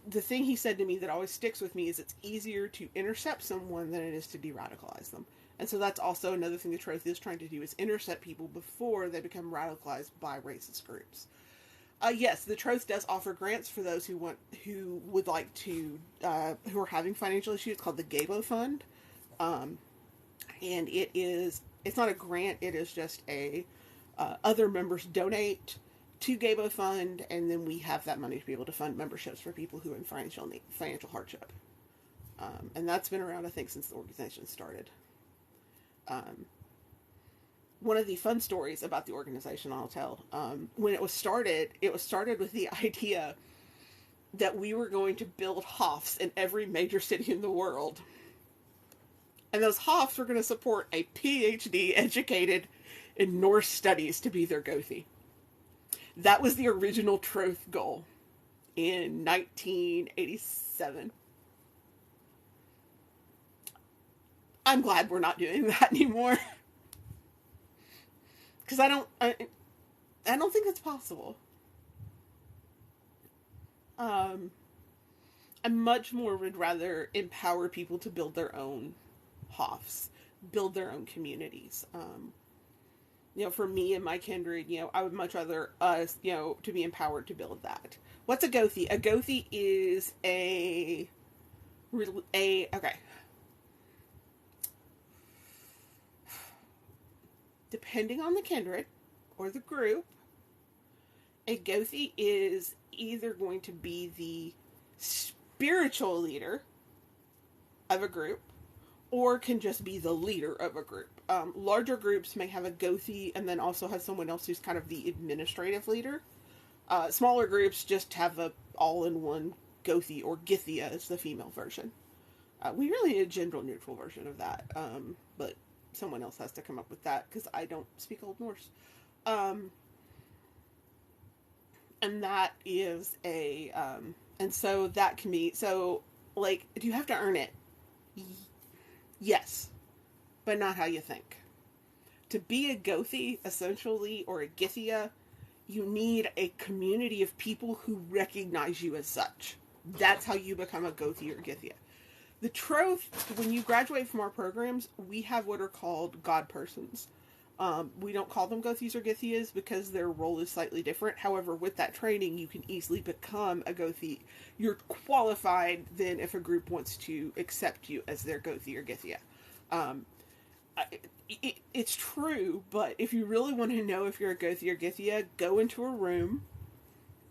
the thing he said to me that always sticks with me is it's easier to intercept someone than it is to de-radicalize them. And so that's also another thing the Troth is trying to do, is intercept people before they become radicalized by racist groups. Yes, the Troth does offer grants for those who would like to, who are having financial issues. It's called the Gabo Fund. And it's not a grant, it is just other members donate to Gabo Fund, and then we have that money to be able to fund memberships for people who are in financial hardship. And that's been around, I think, since the organization started. One of the fun stories about the organization I'll tell, when it was started with the idea that we were going to build Hofs in every major city in the world. And those Hofs were going to support a PhD educated in Norse studies to be their Gothi. That was the original Troth goal in 1987. I'm glad we're not doing that anymore. Because I don't think it's possible. I much more would rather empower people to build their own Hofs, build their own communities. For me and my kindred, I would much rather us, to be empowered to build that. What's a Gothi? A Gothi is okay. Depending on the kindred or the group, a Gothi is either going to be the spiritual leader of a group or can just be the leader of a group. Larger groups may have a Gothi and then also have someone else who's kind of the administrative leader. Smaller groups just have a all-in-one Gothi, or Githia is the female version. We really need a gender-neutral version of that, but someone else has to come up with that because I don't speak Old Norse. And that is and so that can be, do you have to earn it? Yes, but not how you think. To be a Gothi, essentially, or a Githia, you need a community of people who recognize you as such. That's how you become a Gothi or Githia. The Troth, when you graduate from our programs, we have what are called God persons. We don't call them Gothis or Githias because their role is slightly different. However, with that training, you can easily become a Gothi. You're qualified then if a group wants to accept you as their Gothi or Githia. It's true, but if you really want to know if you're a Gothi or Githia, go into a room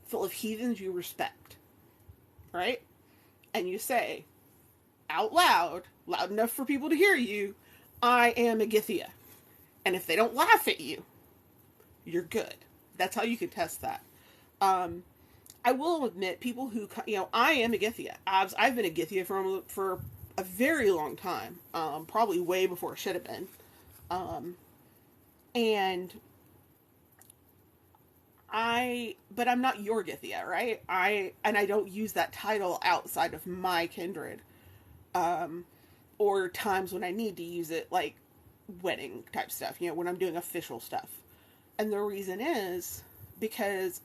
full of heathens you respect, right? And you say, out loud enough for people to hear you, I am a Githia. And if they don't laugh at you, you're good. That's how you can test that. I will admit, people who, I am a Githia. I've been a Githia for a very long time. Probably way before it should have been. But I'm not your Githia, right? I don't use that title outside of my kindred. Or times when I need to use it, like wedding type stuff, when I'm doing official stuff. And the reason is because,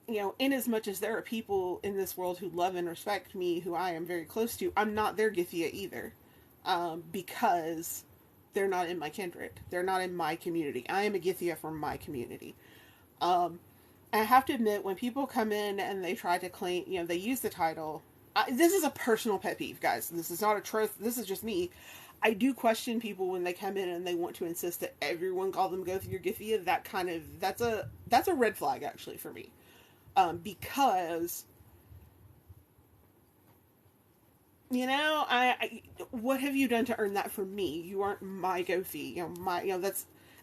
in as much as there are people in this world who love and respect me, who I am very close to, I'm not their Githia either. Because they're not in my kindred. They're not in my community. I am a Githia for my community. I have to admit, when people come in and they try to claim, they use the title. This is a personal pet peeve, guys. This is not a truth. This is just me. I do question people when they come in and they want to insist that everyone call them Gothi or Githia. That's a red flag, actually, for me. Because, what have you done to earn that from me? You aren't my Gothi.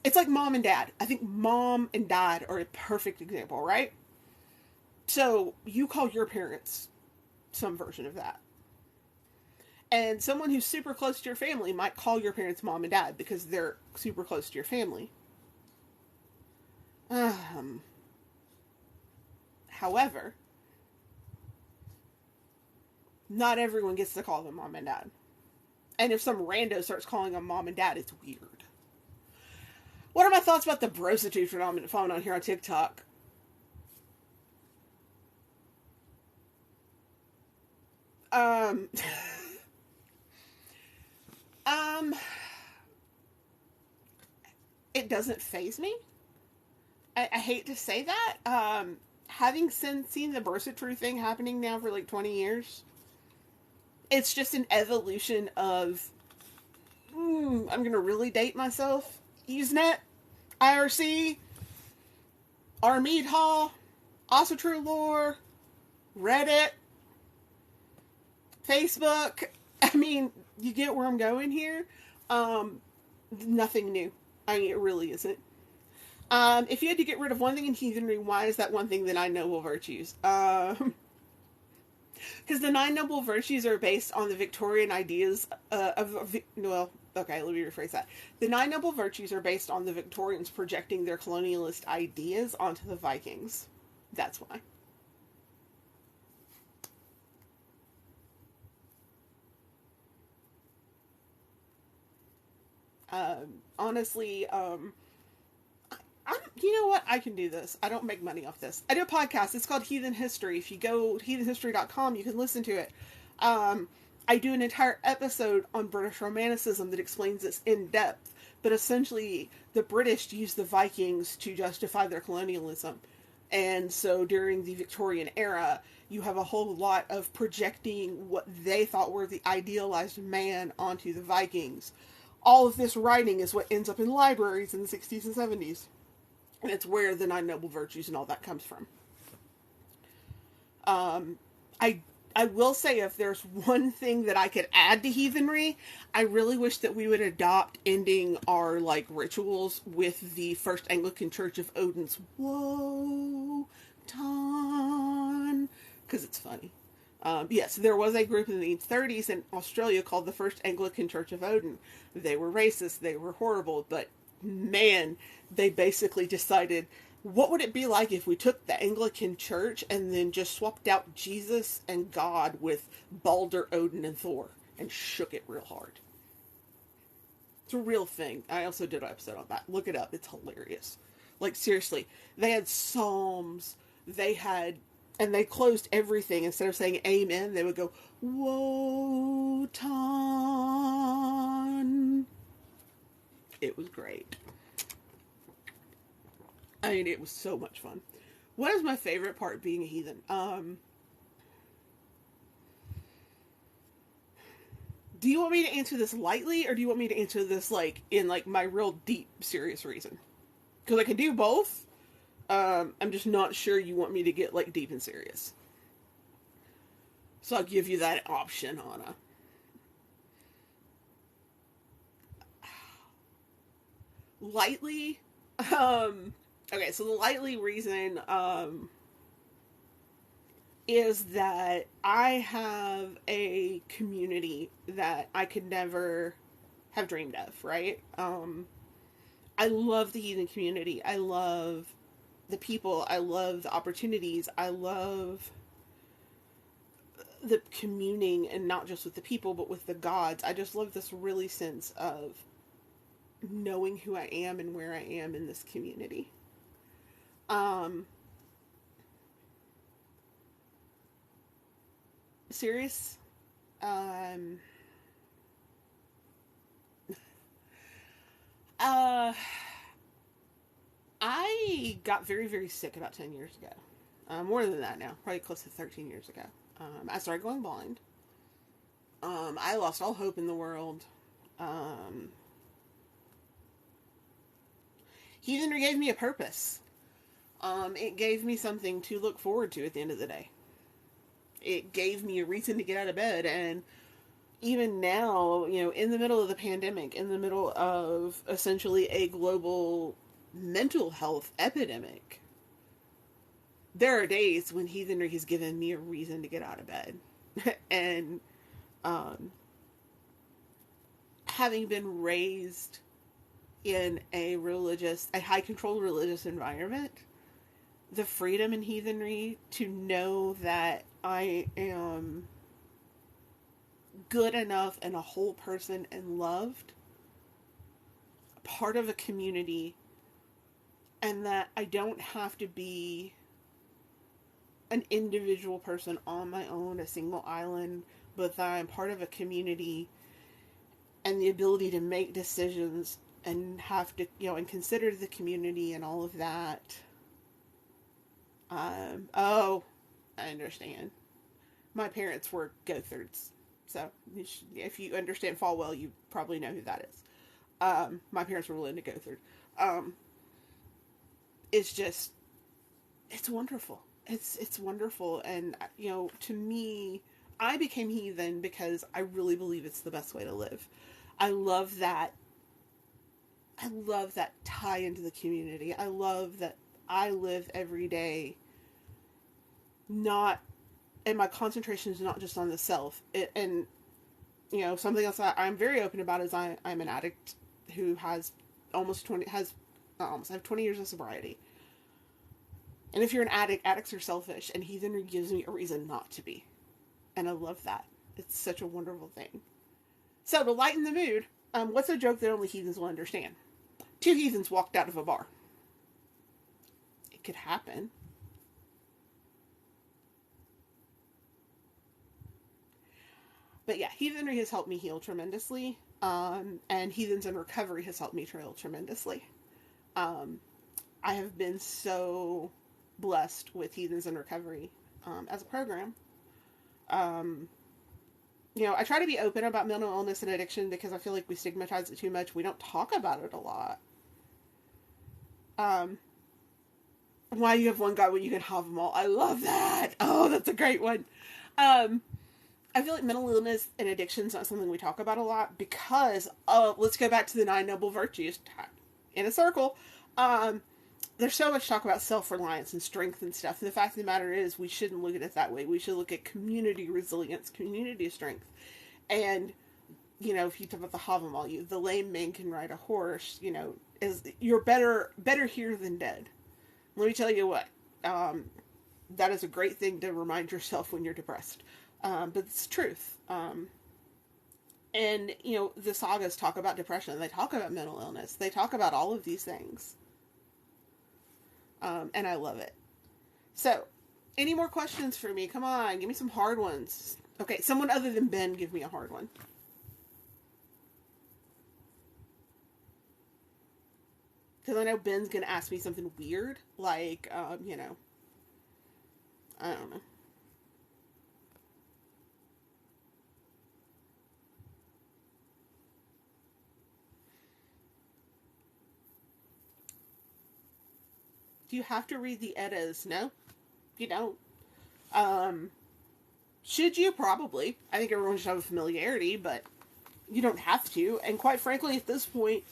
It's like mom and dad. I think mom and dad are a perfect example, right? So you call your parents some version of that. And someone who's super close to your family might call your parents mom and dad because they're super close to your family. However, not everyone gets to call them mom and dad. And if some rando starts calling them mom and dad, it's weird. What are my thoughts about the prostitute phenomenon here on TikTok? It doesn't faze me. I hate to say that. Having seen the prostitute thing happening now for like 20 years, it's just an evolution of I'm gonna really date myself. Usenet, IRC, Limeade Hall, Also True Lore, Reddit, Facebook. I mean, you get where I'm going here. Nothing new. I mean, it really isn't. If you had to get rid of one thing in heathenry, why is that one thing the nine noble virtues? Because the nine noble virtues are based on the Victorian ideas well, okay, let me rephrase that. The nine noble virtues are based on the Victorians projecting their colonialist ideas onto the Vikings. That's why. Honestly, you know what? I can do this. I don't make money off this. I do a podcast. It's called Heathen History. If you go to heathenhistory.com, you can listen to it. I do an entire episode on British Romanticism that explains this in depth. But essentially, the British used the Vikings to justify their colonialism. And so during the Victorian era, you have a whole lot of projecting what they thought were the idealized man onto the Vikings. All of this writing is what ends up in libraries in the 60s and 70s. And it's where the nine noble virtues and all that comes from. I will say, if there's one thing that I could add to heathenry, I really wish that we would adopt ending our rituals with the First Anglican Church of Odin's Wotan, because it's funny. Yes, there was a group in the 30s in Australia called the First Anglican Church of Odin. They were racist, they were horrible, but man, they basically decided, what would it be like if we took the Anglican Church and then just swapped out Jesus and God with Balder, Odin, and Thor and shook it real hard? It's a real thing. I also did an episode on that. Look it up. It's hilarious. Seriously, they had psalms, and they closed everything. Instead of saying amen, they would go, Wotan. It was great. I mean, it was so much fun. What is my favorite part being a heathen? Do you want me to answer this lightly, or do you want me to answer this in my real deep, serious reason? Because I can do both. I'm just not sure you want me to get deep and serious. So I'll give you that option, Anna. Lightly, okay, so the lightly reason, is that I have a community that I could never have dreamed of, right? I love the heathen community. I love the people. I love the opportunities. I love the communing, and not just with the people, but with the gods. I just love this really sense of knowing who I am and where I am in this community. Serious. Um, uh, I got very, very sick about 10 years ago. More than that now, probably close to 13 years ago. I started going blind. I lost all hope in the world. Heathenry gave me a purpose. It gave me something to look forward to at the end of the day. It gave me a reason to get out of bed, and even now, in the middle of the pandemic, in the middle of essentially a global mental health epidemic, there are days when heathenry has given me a reason to get out of bed. And having been raised in a high controlled religious environment, the freedom in heathenry to know that I am good enough and a whole person and loved, part of a community, and that I don't have to be an individual person on my own, a single island, but that I'm part of a community, and the ability to make decisions and have to, and consider the community and all of that. Oh, I understand. My parents were Gothards, So if you understand Falwell, you probably know who that is. My parents were willing to go through. It's just, it's wonderful. It's wonderful. And, to me, I became heathen because I really believe it's the best way to live. I love that. I love that tie into the community. I love that I live every day not, and my concentration is not just on the self. And, something else that I'm very open about is I'm an addict who has I have 20 years of sobriety. And if you're an addict, addicts are selfish, and heathenry gives me a reason not to be. And I love that. It's such a wonderful thing. So, to lighten the mood, what's a joke that only heathens will understand? Two heathens walked out of a bar. It could happen. But yeah, heathenry has helped me heal tremendously. And Heathens in Recovery has helped me heal tremendously. I have been so blessed with Heathens in Recovery as a program. I try to be open about mental illness and addiction because I feel like we stigmatize it too much. We don't talk about it a lot. Why you have one God when you can have them all? I love that. Oh, that's a great one. I feel like mental illness and addiction is not something we talk about a lot because, let's go back to the 9 noble virtues in a circle. There's so much talk about self-reliance and strength and stuff. And the fact of the matter is we shouldn't look at it that way. We should look at community resilience, community strength. And, if you talk about the Havamal, the lame man can ride a horse, you're better here than dead. Let me tell you what, that is a great thing to remind yourself when you're depressed. But it's truth. And, the sagas talk about depression. They talk about mental illness. They talk about all of these things. And I love it. So, any more questions for me? Come on, give me some hard ones. Okay, someone other than Ben, give me a hard one. Because I know Ben's going to ask me something weird. Like, I don't know. Do you have to read the Eddas? No, you don't. Should you? Probably. I think everyone should have a familiarity, but you don't have to. And quite frankly, at this point,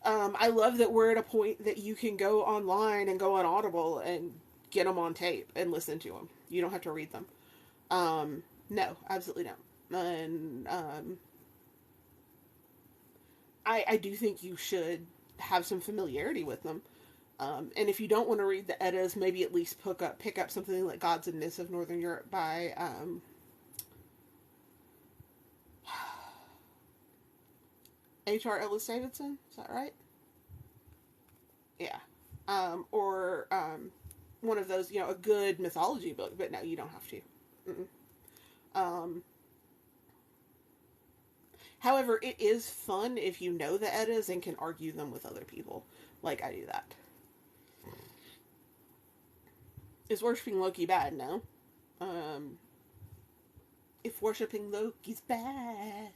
I love that we're at a point that you can go online and go on Audible and get them on tape and listen to them. You don't have to read them. No, absolutely not. And I do think you should have some familiarity with them. And if you don't want to read the Eddas, maybe at least pick up something like Gods and Myths of Northern Europe by H.R. Ellis Davidson. Is that right? Yeah. Or one of those, a good mythology book. But no, you don't have to. However, it is fun if you know the Eddas and can argue them with other people. Like I do that. Is worshipping Loki bad? No. If worshipping Loki's bad,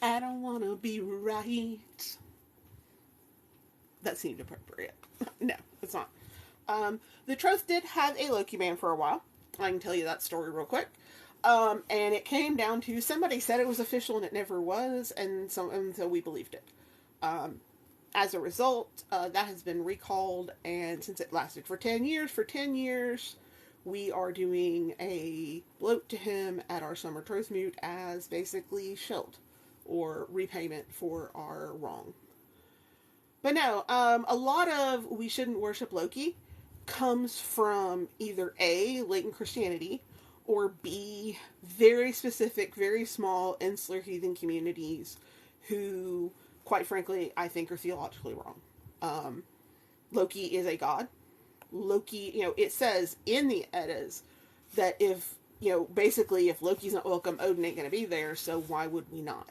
I don't want to be right. That seemed appropriate. No, it's not. The Troth did have a Loki man for a while. I can tell you that story real quick. And it came down to somebody said it was official and it never was, and so we believed it. As a result, that has been recalled, and since it lasted for 10 years, we are doing a bloat to him at our summer Troth Mute as basically shield or repayment for our wrong. But no, a lot of we shouldn't worship Loki comes from either A, latent Christianity, or B, very specific, very small, insular heathen communities who, quite frankly, I think are theologically wrong. Loki is a god. Loki, it says in the Eddas that if, basically if Loki's not welcome, Odin ain't gonna be there, so why would we not,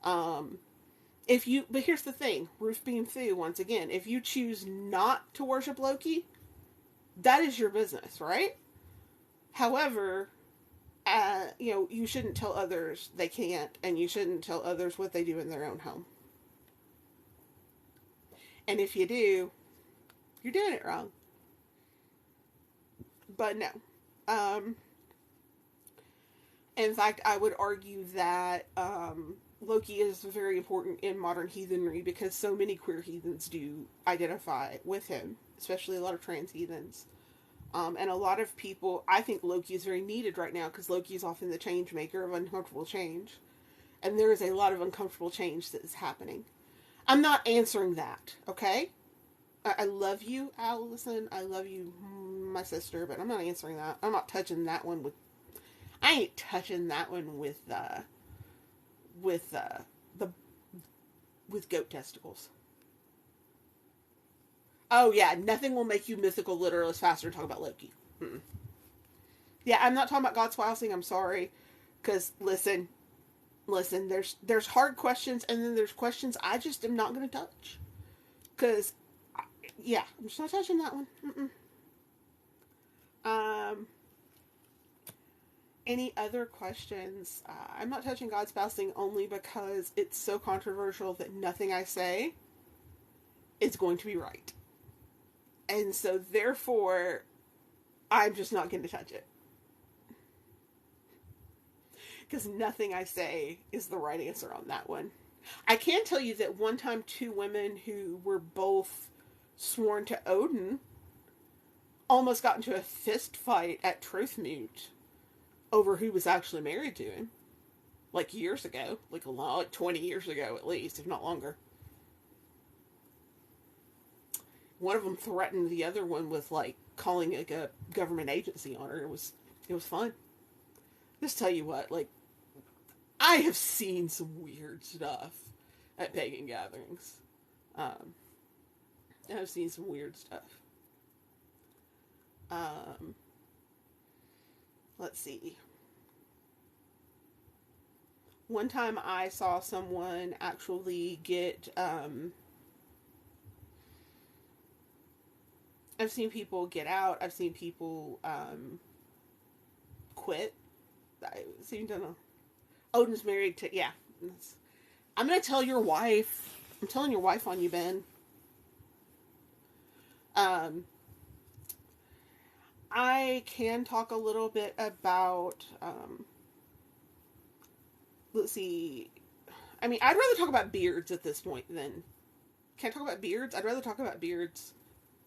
But here's the thing, Roof Beam Fu, once again, if you choose not to worship Loki, that is your business, right? However, you shouldn't tell others they can't, and you shouldn't tell others what they do in their own home. And if you do, you're doing it wrong. But no. Um, in fact, I would argue that Loki is very important in modern heathenry because so many queer heathens do identify with him, especially a lot of trans heathens. And a lot of people, I think Loki is very needed right now because Loki is often the change maker of uncomfortable change. And there is a lot of uncomfortable change that is happening. I'm not answering that, okay? I love you, Allison. I love you, my sister, but I'm not answering that. I'm not touching that one with. I ain't touching that one with the with goat testicles. Oh yeah, nothing will make you mythical literalist faster than talk about Loki. Mm-mm. Yeah, I'm not talking about God spousing. I'm sorry, because listen. There's hard questions, and then there's questions I just am not going to touch. Because yeah, I'm just not touching that one. Mm-mm. Um, any other questions? I'm not touching God spousing only because it's so controversial that nothing I say is going to be right. And so, therefore, I'm just not going to touch it. Because nothing I say is the right answer on that one. I can tell you that one time, two women who were both sworn to Odin almost got into a fist fight at Troth over who was actually married to him. Like years ago. Like 20 years ago at least, if not longer. One of them threatened the other one with like calling like a government agency on her. It was fun. Just tell you what, like I have seen some weird stuff at pagan gatherings. I've seen some weird stuff. Um, let's see. One time I saw someone actually get I've seen people get out. I've seen people quit. I seem to know. Odin's married to, yeah. I'm going to tell your wife. I'm telling your wife on you, Ben. Um, I can talk a little bit about, let's see. I mean, I'd rather talk about beards at this point than, can't talk about beards? I'd rather talk about beards.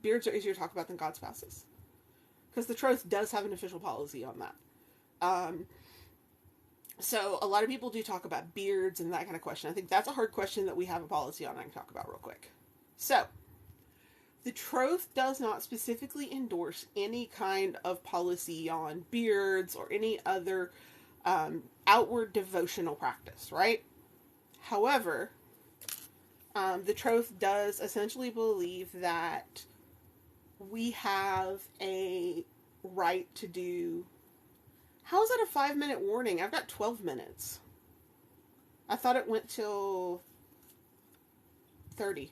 Beards are easier to talk about than God spouses. Because the Troth does have an official policy on that. So a lot of people do talk about beards and that kind of question. I think that's a hard question that we have a policy on I can talk about real quick. So, the Troth does not specifically endorse any kind of policy on beards or any other outward devotional practice, right? However, the Troth does essentially believe that we have a right to do. How is that a 5-minute warning? I've got 12 minutes. I thought it went till 30.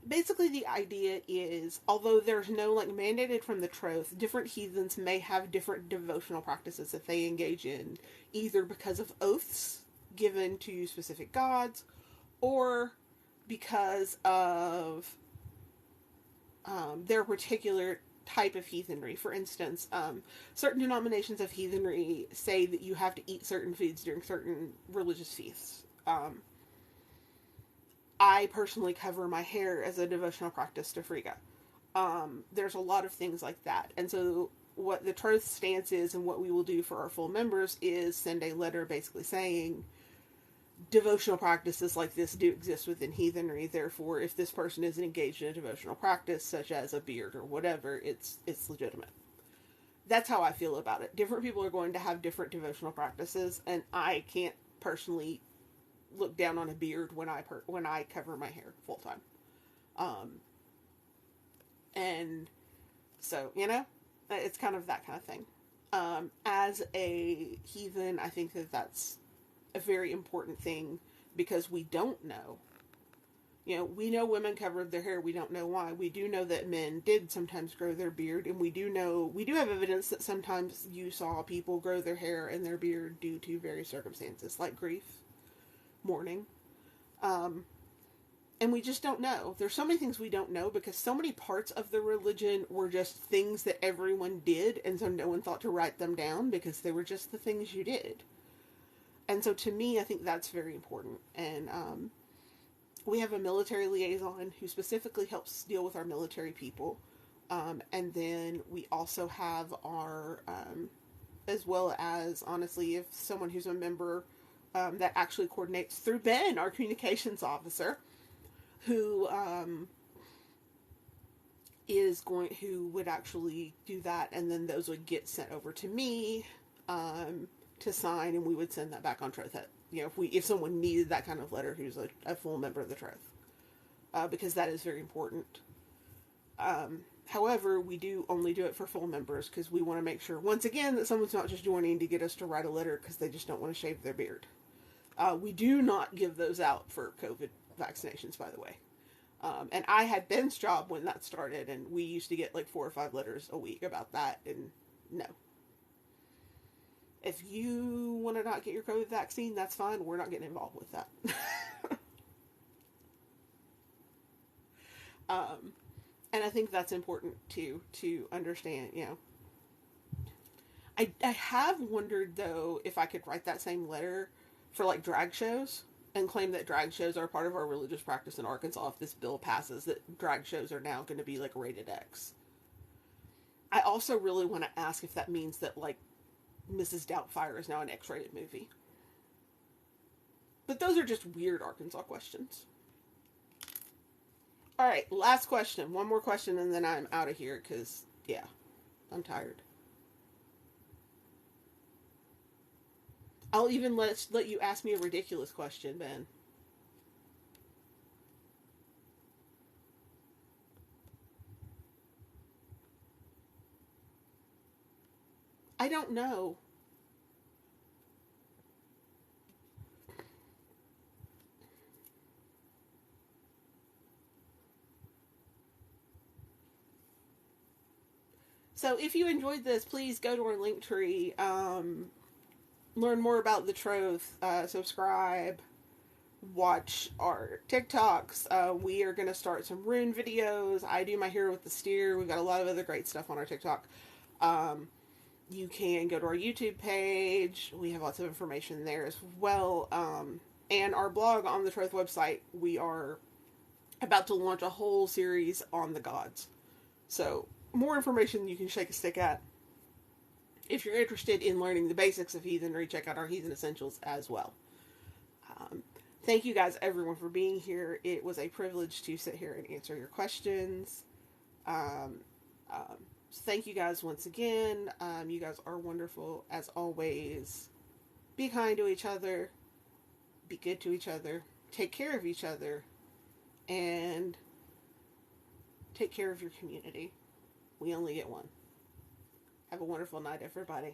Basically the idea is, although there's no like mandated from the Troth, different heathens may have different devotional practices that they engage in, either because of oaths given to specific gods, or because of their particular type of heathenry. For instance, certain denominations of heathenry say that you have to eat certain foods during certain religious feasts. I personally cover my hair as a devotional practice to Frigga. There's a lot of things like that. And so what the Troth stance is, and what we will do for our full members, is send a letter basically saying devotional practices like this do exist within heathenry. Therefore, if this person isn't engaged in a devotional practice, such as a beard or whatever, it's legitimate. That's how I feel about it. Different people are going to have different devotional practices, and I can't personally look down on a beard when I cover my hair full time. And so, it's kind of that kind of thing. As a heathen, I think that that's a very important thing, because we don't know You know, we know women covered their hair. We don't know why. We do know that men did sometimes grow their beard, and we do have evidence that sometimes you saw people grow their hair and their beard due to various circumstances, like grief, mourning. Um, and we just don't know. There's so many things we don't know because so many parts of the religion were just things that everyone did, and so no one thought to write them down because they were just the things you did. And so to me, I think that's very important. And we have a military liaison who specifically helps deal with our military people. And then we also have our, as well as, honestly, if someone who's a member that actually coordinates through Ben, our communications officer, who who would actually do that, and then those would get sent over to me to sign, and we would send that back on Troth. You know, if someone needed that kind of letter, who's a full member of the Troth, because that is very important. However, we do only do it for full members because we want to make sure, once again, that someone's not just joining to get us to write a letter because they just don't want to shave their beard. We do not give those out for COVID vaccinations, by the way. And I had Ben's job when that started, and we used to get like 4 or 5 letters a week about that, and no. If you want to not get your COVID vaccine, that's fine. We're not getting involved with that. And I think that's important to understand, you know. I have wondered, though, if I could write that same letter for, like, drag shows and claim that drag shows are part of our religious practice in Arkansas if this bill passes, that drag shows are now going to be, like, rated X. I also really want to ask if that means that, like, Mrs. Doubtfire is now an X-rated movie. But those are just weird Arkansas questions. Alright, last question. One more question and then I'm out of here because, yeah, I'm tired. I'll even let you ask me a ridiculous question, Ben. I don't know. So if you enjoyed this, please go to our link tree. Learn more about the Troth. Subscribe. Watch our TikToks. We are going to start some rune videos. I do my hair with the steer. We've got a lot of other great stuff on our TikTok. You can go to our YouTube page. We have lots of information there as well. And our blog on the Troth website, we are about to launch a whole series on the gods. So, more information you can shake a stick at. If you're interested in learning the basics of heathenry, check out our Heathen Essentials as well. Thank you guys, everyone, for being here. It was a privilege to sit here and answer your questions. Thank you guys once again. You guys are wonderful as always. Be kind to each other. Be good to each other. Take care of each other. And take care of your community. We only get one. Have a wonderful night, everybody.